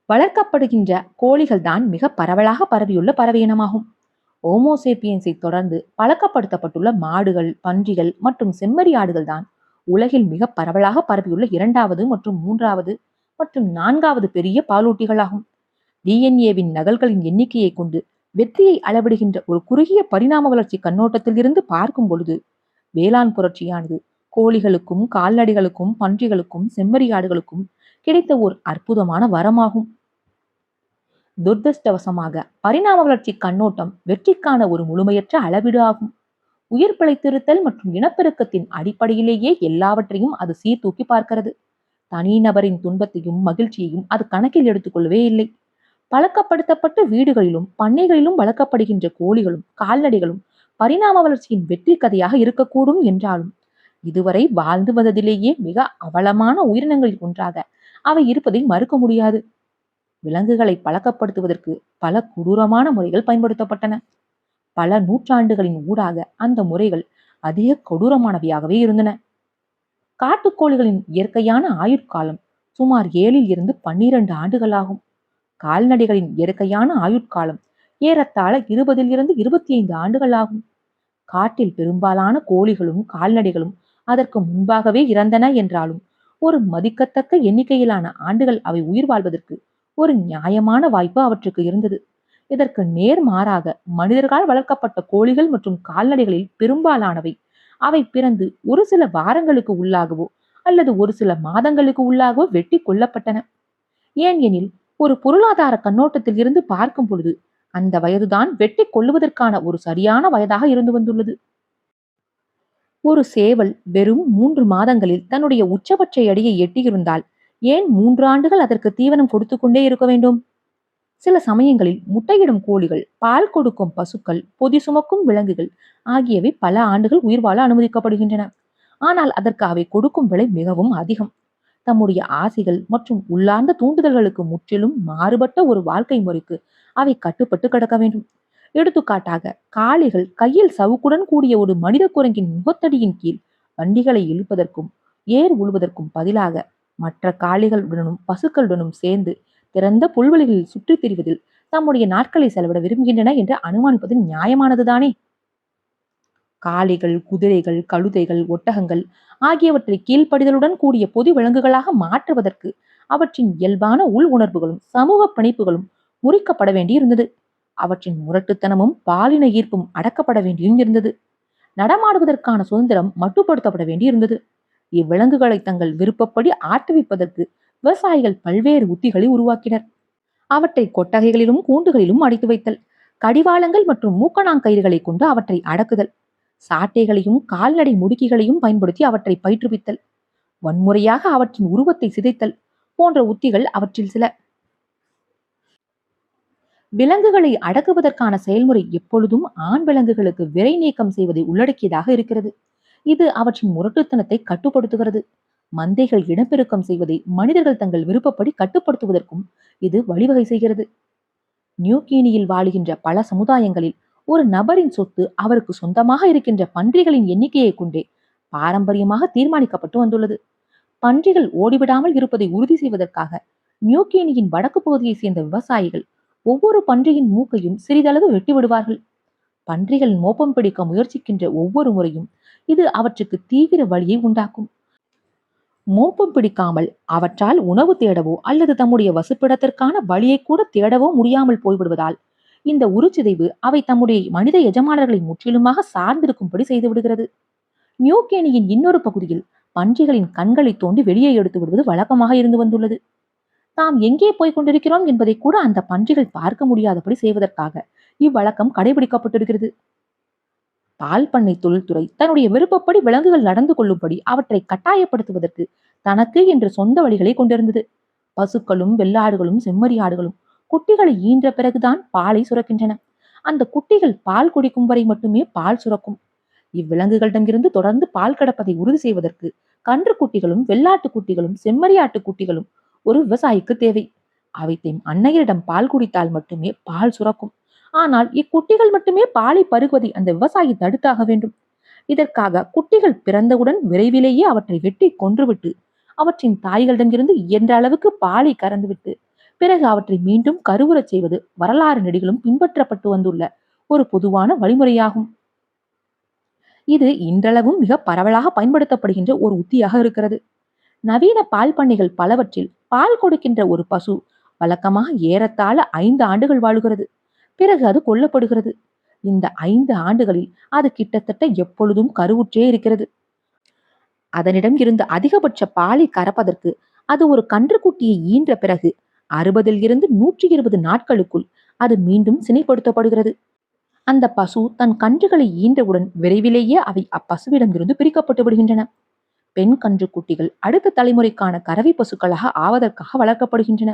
S1: வளர்க்கப்படுகின்ற கோழிகள் தான் மிக பரவலாக பரவியுள்ள பறவை இனமாகும். ஓமோசேப்பியன்ஸை தொடர்ந்து பழக்கப்படுத்தப்பட்டுள்ள மாடுகள், பன்றிகள் மற்றும் செம்மறியாடுகள் தான் உலகில் மிக பரவலாக பரவியுள்ள 2வது மற்றும் 3வது மற்றும் 4வது பெரிய பாலூட்டிகளாகும். டிஎன்ஏவின் நகல்களின் எண்ணிக்கையை கொண்டு வெற்றியை அளவிடுகின்ற ஒரு குறுகிய பரிணாம வளர்ச்சி கண்ணோட்டத்தில் இருந்து பார்க்கும் பொழுது வேளாண் புரட்சியானது கோழிகளுக்கும், கால்நடைகளுக்கும், பன்றிகளுக்கும், செம்மறியாடுகளுக்கும் கிடைத்த ஒரு அற்புதமான வரமாகும். துரதிருஷ்டவசமாக பரிணாம வளர்ச்சி கண்ணோட்டம் வெற்றிக்கான ஒரு முழுமையற்ற அளவீடு ஆகும். உயிர் பிழைத்திருத்தல் மற்றும் இனப்பெருக்கத்தின் அடிப்படையிலேயே எல்லாவற்றையும் அது சீர்தூக்கி பார்க்கிறது. தனிநபரின் துன்பத்தையும் மகிழ்ச்சியையும் அது கணக்கில் எடுத்துக்கொள்ளவே இல்லை. பழக்கப்படுத்தப்பட்ட வீடுகளிலும் பண்ணைகளிலும் வளர்க்கப்படுகின்ற கோழிகளும் கால்நடைகளும் பரிணாம வளர்ச்சியின் வெற்றி கதையாக இருக்கக்கூடும் என்றாலும் இதுவரை வாழ்ந்து வந்ததிலேயே மிக அவலமான உயிரினங்களில் ஒன்றாக அவை இருப்பதை மறுக்க முடியாது. விலங்குகளை பழக்கப்படுத்துவதற்கு பல கொடூரமான முறைகள் பயன்படுத்தப்பட்டன. பல நூற்றாண்டுகளின் ஊடாக அந்த முறைகள் அதிக கொடூரமானவையாகவே இருந்தன. காட்டுக்கோழிகளின் இயற்கையான ஆயுட்காலம் சுமார் 7 இருந்து 12 ஆண்டுகளாகும். கால்நடைகளின் இயற்கையான ஆயுட்காலம் ஏறத்தாழ 20 இருந்து 25 ஆண்டுகள் ஆகும். காட்டில் பெரும்பாலான கோழிகளும் கால்நடைகளும் அதற்கு முன்பாகவே இறந்தன என்றாலும் ஒரு மதிக்கத்தக்க எண்ணிக்கையிலான ஆண்டுகள் அவை உயிர் வாழ்வதற்கு ஒரு நியாயமான வாய்ப்பு அவற்றுக்கு இருந்தது. இதற்கு நேர்மாறாக மனிதர்களால் வளர்க்கப்பட்ட கோழிகள் மற்றும் கால்நடைகளில் பெரும்பாலானவை அவை பிறந்து ஒரு சில வாரங்களுக்கு உள்ளாகவோ அல்லது ஒரு சில மாதங்களுக்கு உள்ளாகவோ வெட்டி கொல்லப்பட்டன. ஏன் எனில் ஒரு பொருளாதார கண்ணோட்டத்தில் இருந்து பார்க்கும் பொழுது அந்த வயதுதான் வெட்டி கொள்ளுவதற்கான ஒரு சரியான வயதாக இருந்து வந்துள்ளது. ஒரு சேவல் வெறும் 3 மாதங்களில் தன்னுடைய உச்சபட்ச எடையை எட்டியிருந்தால் ஏன் 3 ஆண்டுகள் அதற்கு தீவனம் கொடுத்து கொண்டே இருக்க வேண்டும்? சில சமயங்களில் முட்டையிடும் கோழிகள், பால் கொடுக்கும் பசுக்கள், பொதி சுமக்கும் விலங்குகள் ஆகியவை பல ஆண்டுகள் உயிர் வாழ அனுமதிக்கப்படுகின்றன. ஆனால் அதற்கு அவை கொடுக்கும் விலை மிகவும் அதிகம். தம்முடைய ஆசைகள் மற்றும் உள்ளார்ந்த தூண்டுதல்களுக்கு முற்றிலும் மாறுபட்ட ஒரு வாழ்க்கை முறைக்கு அவை கட்டுப்பட்டு கிடக்க வேண்டும். எடுத்துக்காட்டாக காளைகள் கையில் சவுக்குடன் கூடிய ஒரு மனித குரங்கின் முகத்தடியின் கீழ் வண்டிகளை இழுப்பதற்கும் ஏர் உழுவதற்கும் பதிலாக மற்ற காளைகளுடனும் பசுக்களுடனும் சேர்ந்து திறந்த புல்வெளிகளில் சுற்றித் திரிவதில் தம்முடைய நாட்களை செலவிட விரும்புகின்றன என்று அனுமானிப்பது நியாயமானதுதானே? காளைகள், குதிரைகள், கழுதைகள், ஒட்டகங்கள் ஆகியவற்றை கீழ்ப்படிதலுடன் கூடிய பொது விலங்குகளாக மாற்றுவதற்கு அவற்றின் இயல்பான உள் உணர்வுகளும் சமூக பிணைப்புகளும் முறிக்கப்பட வேண்டியிருந்தது. அவற்றின் முரட்டுத்தனமும் பாலின ஈர்ப்பும் அடக்கப்பட வேண்டியும் இருந்தது. நடமாடுவதற்கான சுதந்திரம் மட்டுப்படுத்தப்பட வேண்டியிருந்தது. இவ்விலங்குகளை தங்கள் விருப்பப்படி ஆட்டுவிப்பதற்கு விவசாயிகள் பல்வேறு உத்திகளை உருவாக்கினர். அவற்றை கொட்டகைகளிலும் கூண்டுகளிலும் அடைத்து வைத்தல், கடிவாளங்கள் மற்றும் மூக்கணாங்கயிறுகளை கொண்டு அவற்றை அடக்குதல், சாட்டைகளையும் கால்நடை முடுக்கிகளையும் பயன்படுத்தி அவற்றை பயிற்றுவித்தல், வன்முறையாக அவற்றின் உருவத்தை சிதைத்தல் போன்ற உத்திகள் அவற்றில் சில. விலங்குகளை அடக்குவதற்கான செயல்முறை எப்பொழுதும் ஆண் விலங்குகளுக்கு விரை நீக்கம் செய்வதை உள்ளடக்கியதாக இருக்கிறது. இது அவற்றின் முரட்டுத்தனத்தை கட்டுப்படுத்துகிறது. மந்தைகள் இனப்பெருக்கம் செய்வதை மனிதர்கள் தங்கள் விருப்பப்படி கட்டுப்படுத்துவதற்கும் இது வழிவகை செய்கிறது. நியூகினியில் வாழுகின்ற பல சமுதாயங்களில் ஒரு நபரின் சொத்து அவருக்கு சொந்தமாக இருக்கின்ற பன்றிகளின் எண்ணிக்கையை கொண்டே பாரம்பரியமாக தீர்மானிக்கப்பட்டு வந்துள்ளது. பன்றிகள் ஓடிவிடாமல் இருப்பதை உறுதி செய்வதற்காக நியூகினியின் வடக்கு பகுதியை சேர்ந்த விவசாயிகள் ஒவ்வொரு பன்றியின் மூக்கையும் சிறிதளவு வெட்டி விடுவார்கள். பன்றிகள் மோப்பம் பிடிக்க முயற்சிக்கின்ற ஒவ்வொரு முறையும் இது அவற்றுக்கு தீவிர வலியை உண்டாக்கும். மோப்பம் பிடிக்காமல் அவற்றால் உணவு தேடவோ அல்லது தம்முடைய வசிப்பிடத்திற்கான வழியை கூட தேடவோ முடியாமல் போய்விடுவதால் இந்த உருச்சிதைவு அவை தம்முடைய மனித எஜமானர்களை முற்றிலுமாக சார்ந்திருக்கும்படி செய்து விடுகிறது. நியூகினியின் இன்னொரு பகுதியில் பன்றிகளின் கண்களை தோண்டி வெளியே எடுத்து விடுவது வழக்கமாக இருந்து வந்துள்ளது. தாம் எங்கே போய் கொண்டிருக்கிறோம் என்பதை கூட அந்த பன்றிகள் பார்க்க முடியாதபடி செய்வதற்காக இவ்வழக்கம் கடைபிடிக்கப்பட்டிருக்கிறது. பால் பண்ணை தொழில்துறை தன்னுடைய விருப்பப்படி விலங்குகள் நடந்து கொள்ளும்படி அவற்றை கட்டாயப்படுத்துவதற்கு தனக்கு என்று சொந்த வழிகளை கொண்டிருந்தது. பசுக்களும் வெள்ளாடுகளும் செம்மறியாடுகளும் குட்டிகளை ஈன்ற பிறகுதான் பாலை சுரக்கின்றன. அந்த குட்டிகள் பால் குடிக்கும் வரை மட்டுமே பால் சுரக்கும். இவ்விலங்குகளிடமிருந்து தொடர்ந்து பால் கிடப்பதை உறுதி செய்வதற்கு கன்று குட்டிகளும் வெள்ளாட்டு குட்டிகளும் செம்மறியாட்டு குட்டிகளும் ஒரு விவசாயிக்கு தேவை. அவை தம் அன்னையரிடம் பால் குடித்தால் மட்டுமே பால் சுரக்கும். ஆனால் இக்குட்டிகள் மட்டுமே பாலை பருகுவதை அந்த விவசாயி தடுத்தாக வேண்டும். இதற்காக குட்டிகள் பிறந்தவுடன் விரைவிலேயே அவற்றை வெட்டி கொன்றுவிட்டு அவற்றின் தாய்களிடமிருந்து இயன்ற அளவுக்கு பாலை கறந்துவிட்டு பிறகு அவற்றை மீண்டும் கருவுறச் செய்வது வரலாறு நெடுகிலும் பின்பற்றப்பட்டு வந்துள்ள ஒரு பொதுவான வழிமுறையாகும். இது இன்றளவும் மிக பரவலாக பயன்படுத்தப்படுகின்ற ஒரு உத்தியாக இருக்கிறது. நவீன பால் பண்ணைகள் பலவற்றில் பால் கொடுக்கின்ற ஒரு பசு வழக்கமாக ஏறத்தாழ 5 ஆண்டுகள் வாழுகிறது. பிறகு அது கொல்லப்படுகிறது. இந்த 5 ஆண்டுகளில் அது கிட்டத்தட்ட எப்பொழுதும் கருவுற்றே இருக்கிறது. அதனிடம் இருந்த அதிகபட்ச பாலை கறப்பதற்கு அது ஒரு கன்றுக்குட்டியை ஈன்ற பிறகு 60 இருந்து 120 நாட்களுக்குள் அது மீண்டும் சினைப்படுத்தப்படுகிறது. அந்த பசு தன் கன்றுகளை ஈன்றவுடன் விரைவிலேயே அவை அப்பசுவிடம் இருந்து பிரிக்கப்பட்டு விடுகின்றன. பெண் கன்று குட்டிகள் அடுத்த தலைமுறைக்கான கறவை பசுக்களாக ஆவதற்காக வளர்க்கப்படுகின்றன.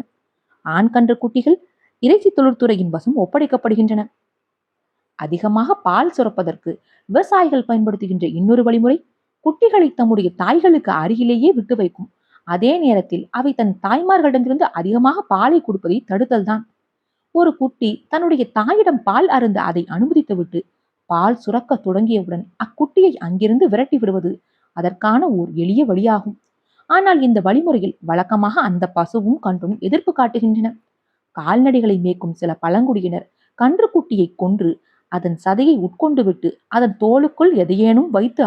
S1: ஆண் கன்று குட்டிகள் இறைச்சி தொழில்துறையின் வசம் ஒப்படைக்கப்படுகின்றன. அதிகமாக பால் சுரப்பதற்கு விவசாயிகள் பயன்படுத்துகின்ற இன்னொரு வழிமுறை குட்டிகளை தம்முடைய தாய்களுக்கு அருகிலேயே விட்டு வைக்கும். அதே நேரத்தில் அவை தன் தாய்மார்களிடமிருந்து அதிகமாக பாலை கொடுப்பதை தடுத்தல் தான். ஒரு குட்டி தன்னுடைய தாயிடம் பால் அருந்த அதை அனுமதித்துவிட்டு பால் சுரக்க தொடங்கியவுடன் அக்குட்டியை அங்கிருந்து விரட்டி விடுவது அதற்கான ஓர் எளிய வழியாகும். ஆனால் இந்த வழிமுறையில் வழக்கமாக அந்த பசுவும் கன்றும் எதிர்ப்பு காட்டுகின்றன. கால்நடைகளை மேய்க்கும் சில பழங்குடியினர் கன்றுக்குட்டியை கொன்று அதன் சதையை உட்கொண்டு விட்டு அதன் தோலுக்குள் எதையேனும் வைத்து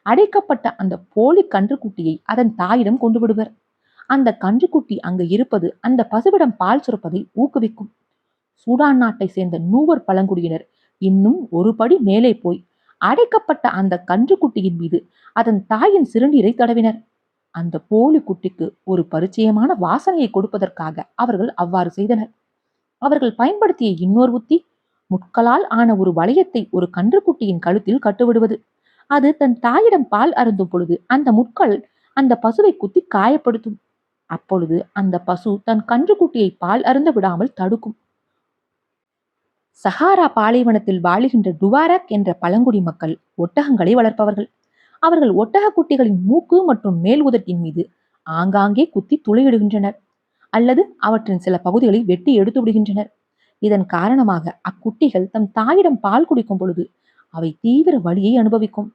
S1: அடைக்கப்பட்ட அந்த போலி கன்றுக்குட்டியை அதன் தாயிடம் கொண்டு விடுவர். அந்த கன்றுக்குட்டி அங்கு இருப்பது அந்த பசுவிடம் பால் சுரப்பதை ஊக்குவிக்கும். சூடான் நாட்டை சேர்ந்த நூவர் பழங்குடியினர் இன்னும் ஒரு படி மேலே போய் அடைக்கப்பட்ட அந்த கன்றுக்குட்டியின் மீது அதன் தாயின் சிறுநீரை தடவினர். அந்த போலி குட்டிக்கு ஒரு பரிச்சயமான வாசனையை கொடுப்பதற்காக அவர்கள் அவ்வாறு செய்தனர். அவர்கள் பயன்படுத்திய இன்னொரு உத்தி முட்களால் ஆன ஒரு வளையத்தை ஒரு கன்றுக்குட்டியின் கழுத்தில் கட்டுவிடுவது. அது தன் தாயிடம் பால் அருந்தும் பொழுது அந்த முட்கள் அந்த பசுவை குத்தி காயப்படுத்தும். அப்பொழுது அந்த பசு தன் கன்றுக்குட்டியை பால் அருந்த விடாமல் தடுக்கும். சஹாரா பாலைவனத்தில் வாழுகின்ற டுவாரக் என்ற பழங்குடி மக்கள் ஒட்டகங்களை வளர்ப்பவர்கள். அவர்கள் ஒட்டக குட்டிகளின் மூக்கு மற்றும் மேல் உதட்டின் மீது ஆங்காங்கே குத்தி துளையிடுகின்றனர் அல்லது அவற்றின் சில பகுதிகளை வெட்டி எடுத்து விடுகின்றனர். இதன் காரணமாக அக்குட்டிகள் தம் தாயிடம் பால் குடிக்கும் பொழுது அவை தீவிர வலியை அனுபவிக்கும்.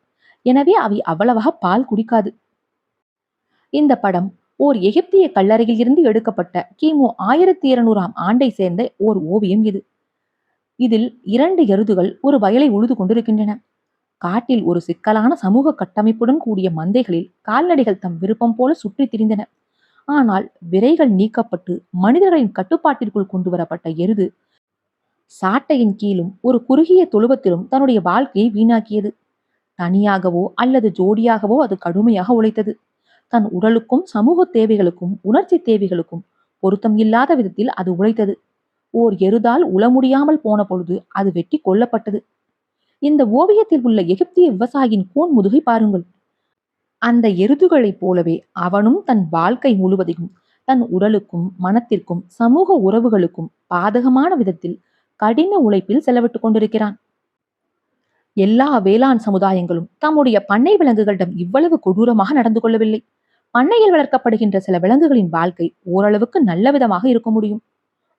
S1: எனவே அவை அவ்வளவாக பால் குடிக்காது. இந்த படம் ஓர் எகிப்திய கல்லறையில் இருந்து எடுக்கப்பட்ட கிமு 1200ஆம் ஆண்டை சேர்ந்த ஓர் ஓவியம் இது. இதில் 2 எருதுகள் ஒரு வயலை உழுது கொண்டிருக்கின்றன. காட்டில் ஒரு சிக்கலான சமூக கட்டமைப்புடன் கூடிய மந்தைகளில் கால்நடைகள் தம் விருப்பம் போல சுற்றி திரிந்தன. ஆனால் விரைகள் நீக்கப்பட்டு மனிதர்களின் கட்டுப்பாட்டிற்குள் கொண்டு வரப்பட்ட எருது சாட்டையின் கீழும் ஒரு குறுகிய தொழுவத்திலும் தன்னுடைய வாழ்க்கையை வீணாக்கியது. தனியாகவோ அல்லது ஜோடியாகவோ அது கடுமையாக உழைத்தது. தன் உடலுக்கும் சமூக தேவைகளுக்கும் உணர்ச்சி தேவைகளுக்கும் பொருத்தம் இல்லாத விதத்தில் அது உழைத்தது. ஓர் எருதால் உள முடியாமல் போன பொழுது அது வெட்டி கொல்லப்பட்டது. இந்த ஓவியத்தில் உள்ள எகிப்திய விவசாயியின் கூன் முதுகை பாருங்கள். அந்த எருதுகளைப் போலவே அவனும் தன் வாழ்க்கை முழுவதையும் தன் உடலுக்கும் மனத்திற்கும் சமூக உறவுகளுக்கும் பாதகமான விதத்தில் கடின உழைப்பில் செலவிட்டுக் கொண்டிருக்கிறான். எல்லா வேளாண் சமுதாயங்களும் தம்முடைய பண்ணை விலங்குகளிடம் இவ்வளவு கொடூரமாக நடந்து கொள்ளவில்லை. பண்ணையில் வளர்க்கப்படுகின்ற சில விலங்குகளின் வாழ்க்கை ஓரளவுக்கு நல்ல விதமாக இருக்க முடியும்.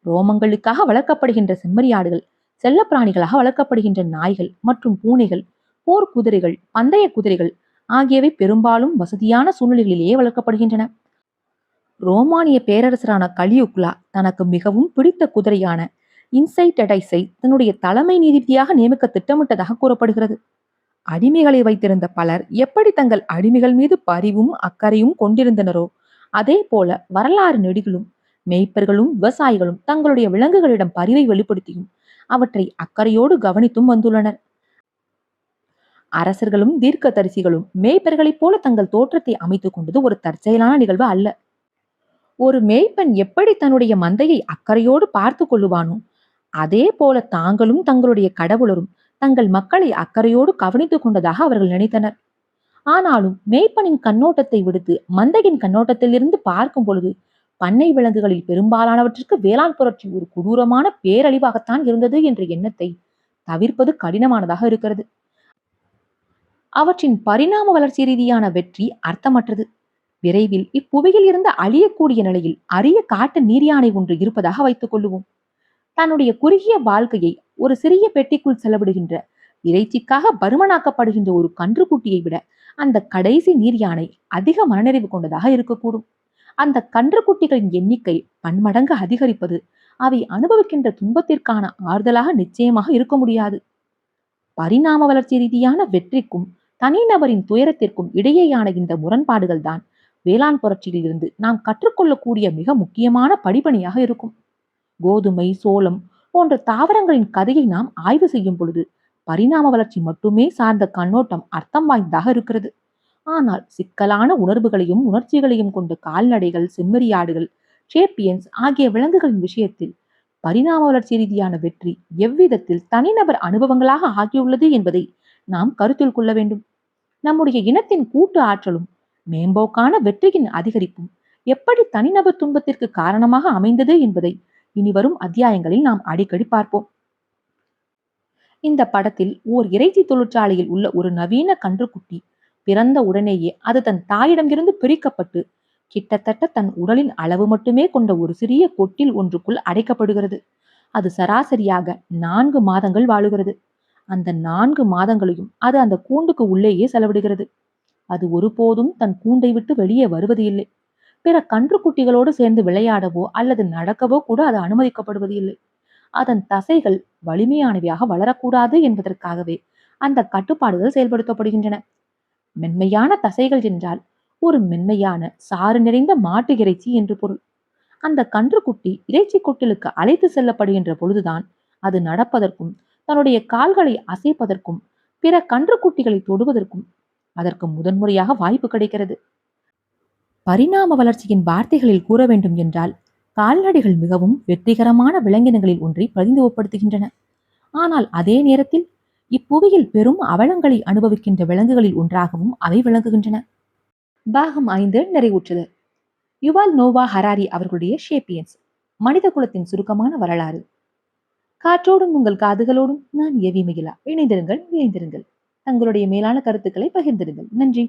S1: ரோமங்களுக்காக வளர்க்கப்படுகின்ற செம்மறியாடுகள், செல்ல பிராணிகளாக வளர்க்கப்படுகின்ற நாய்கள் மற்றும் பூனைகள், போர் குதிரைகள், பந்தய குதிரைகள் ஆகியவை பெரும்பாலும் வசதியான சூழ்நிலைகளிலேயே வளர்க்கப்படுகின்றன. ரோமானிய பேரரசரான கலியுக்லா தனக்கு மிகவும் பிடித்த குதிரையான இன்சைடடைஸை தன்னுடைய தலைமை நீதிபதியாக நியமிக்க திட்டமிட்டதாக கூறப்படுகிறது. அடிமைகளை வைத்திருந்த பலர் எப்படி தங்கள் அடிமைகள் மீது பரிவும் அக்கறையும் கொண்டிருந்தனரோ அதே போல வரலாறு நெடுகிலும் மேய்ப்பர்களும் விவசாயிகளும் தங்களுடைய விலங்குகளிடம் பரிவை வெளிப்படுத்தியும் அவற்றை அக்கறையோடு கவனித்தும் வந்துள்ளனர். அரசர்களும் தீர்க்கதரிசிகளும் மேய்ப்பர்களைப் போல தங்கள் தோற்றத்தை அமைத்துக் கொண்டது ஒரு தற்செயலான நிகழ்வு அல்ல. ஒரு மேய்ப்பன் எப்படி தன்னுடைய மந்தையை அக்கறையோடு பார்த்து கொள்ளுவானோ, அதே போல தாங்களும் தங்களுடைய கடவுளரும் தங்கள் மக்களை அக்கறையோடு கவனித்துக் கொண்டதாக அவர்கள் நினைத்தனர். ஆனாலும் மேய்ப்பனின் கண்ணோட்டத்தை விடுத்து மந்தையின் கண்ணோட்டத்திலிருந்து பார்க்கும் பொழுது பண்ணை விலங்குகளில் பெரும்பாலானவற்றிற்கு வேளாண் புரட்சி ஒரு கொடூரமான பேரழிவாகத்தான் இருந்தது என்ற எண்ணத்தை தவிர்ப்பது கடினமானதாக இருக்கிறது. அவற்றின் பரிணாம வளர்ச்சி ரீதியான வெற்றி அர்த்தமற்றது. விரைவில் இப்புவியில் இருந்து அழியக்கூடிய நிலையில் அரிய காட்டு நீர் யானை ஒன்று இருப்பதாக வைத்துக் கொள்ளுவோம். தன்னுடைய குறுகிய வாழ்க்கையை ஒரு சிறிய பெட்டிக்குள் செலவிடுகின்ற, இறைச்சிக்காக பருமனாக்கப்படுகின்ற ஒரு கன்றுக்குட்டியை விட அந்த கடைசி நீர் யானை அதிக மனநிறைவு கொண்டதாக இருக்கக்கூடும். அந்த கன்றுக்குட்டிகளின் எண்ணிக்கை பன்மடங்கு அதிகரிப்பது அவை அனுபவிக்கின்ற துன்பத்திற்கான ஆறுதலாக நிச்சயமாக இருக்க முடியாது. பரிணாம வளர்ச்சி ரீதியான வெற்றிக்கும் தனிநபரின் துயரத்திற்கும் இடையேயான இந்த முரண்பாடுகள் தான் வேளாண் புரட்சியில் இருந்து நாம் கற்றுக்கொள்ளக்கூடிய மிக முக்கியமான படிபணியாக இருக்கும். கோதுமை, சோளம் போன்ற தாவரங்களின் கதையை நாம் ஆய்வு செய்யும் பொழுது பரிணாம வளர்ச்சி மட்டுமே சார்ந்த கண்ணோட்டம் அர்த்தம் வாய்ந்ததாக இருக்கிறது. ஆனால் சிக்கலான உணர்வுகளையும் உணர்ச்சிகளையும் கொண்ட கால்நடைகள், செம்மறியாடுகள், சேப்பியன்ஸ் ஆகிய விலங்குகளின் விஷயத்தில் பரிணாம வளர்ச்சி ரீதியான வெற்றி எவ்விதத்தில் தனிநபர் அனுபவங்களாக ஆகியுள்ளது என்பதை நாம் கருத்தில் கொள்ள வேண்டும். நம்முடைய இனத்தின் கூட்டு ஆற்றலும் மேம்போக்கான வெற்றியின் அதிகரிப்பும் எப்படி தனிநபர் துன்பத்திற்கு காரணமாக அமைந்தது என்பதை இனி வரும் அத்தியாயங்களில் நாம் அடிக்கடி பார்ப்போம். இந்த படத்தில் ஓர் இறைச்சி தொழிற்சாலையில் உள்ள ஒரு நவீன கன்றுக்குட்டி பிறந்த உடனேயே அது தன் தாயிடமிருந்து பிரிக்கப்பட்டு கிட்டத்தட்ட தன் உடலின் அளவு மட்டுமே கொண்ட ஒரு சிறிய கொட்டில் ஒன்றுக்குள் அடைக்கப்படுகிறது. அது சராசரியாக 4 மாதங்கள் வாழுகிறது. அந்த 4 மாதங்களையும் அது அந்த கூண்டுக்கு உள்ளேயே செலவிடுகிறது. அது ஒருபோதும் தன் கூண்டை விட்டு வெளியே வருவது இல்லை. பிற கன்றுக்குட்டிகளோடு சேர்ந்து விளையாடவோ அல்லது நடக்கவோ கூட அது அனுமதிக்கப்படுவது இல்லை. அதன் தசைகள் வலிமையானவையாக வளரக்கூடாது என்பதற்காகவே அந்த கட்டுப்பாடுகள் செயல்படுத்தப்படுகின்றன. மென்மையான தசைகள் என்றால் ஒரு மென்மையான சாறு நிறைந்த மாட்டு இறைச்சி என்று பொருள். அந்த கன்றுக்குட்டி இறைச்சி கொட்டிலுக்கு அழைத்து செல்லப்படுகின்ற பொழுதுதான் அது நடப்பதற்கும் தன்னுடைய கால்களை அசைப்பதற்கும் பிற கன்றுக்குட்டிகளை தொடுவதற்கும் அதற்கு முதன்முறையாக வாய்ப்பு கிடைக்கிறது. பரிணாம வளர்ச்சியின் வார்த்தைகளில் கூற வேண்டும் என்றால் கால்நடைகள் மிகவும் வெற்றிகரமான விலங்கினங்களில் ஒன்றை பிரதிநிதித்துவப்படுத்துகின்றன. ஆனால் அதே நேரத்தில் இப்புவியில் பெரும் அவலங்களை அனுபவிக்கின்ற விலங்குகளில் ஒன்றாகவும் அவை விளங்குகின்றன. பாகம் 5 நிறைவுற்றது. யுவால் நோவா ஹராரி அவர்களுடைய ஷேப்பியன்ஸ், மனித குலத்தின் சுருக்கமான வரலாறு. காற்றோடும் உங்கள் காதுகளோடும் நான் எவி மகிழா. இணைந்திருங்கள், இணைந்திருங்கள். தங்களுடைய மேலான கருத்துக்களை பகிர்ந்திருங்கள். நன்றி.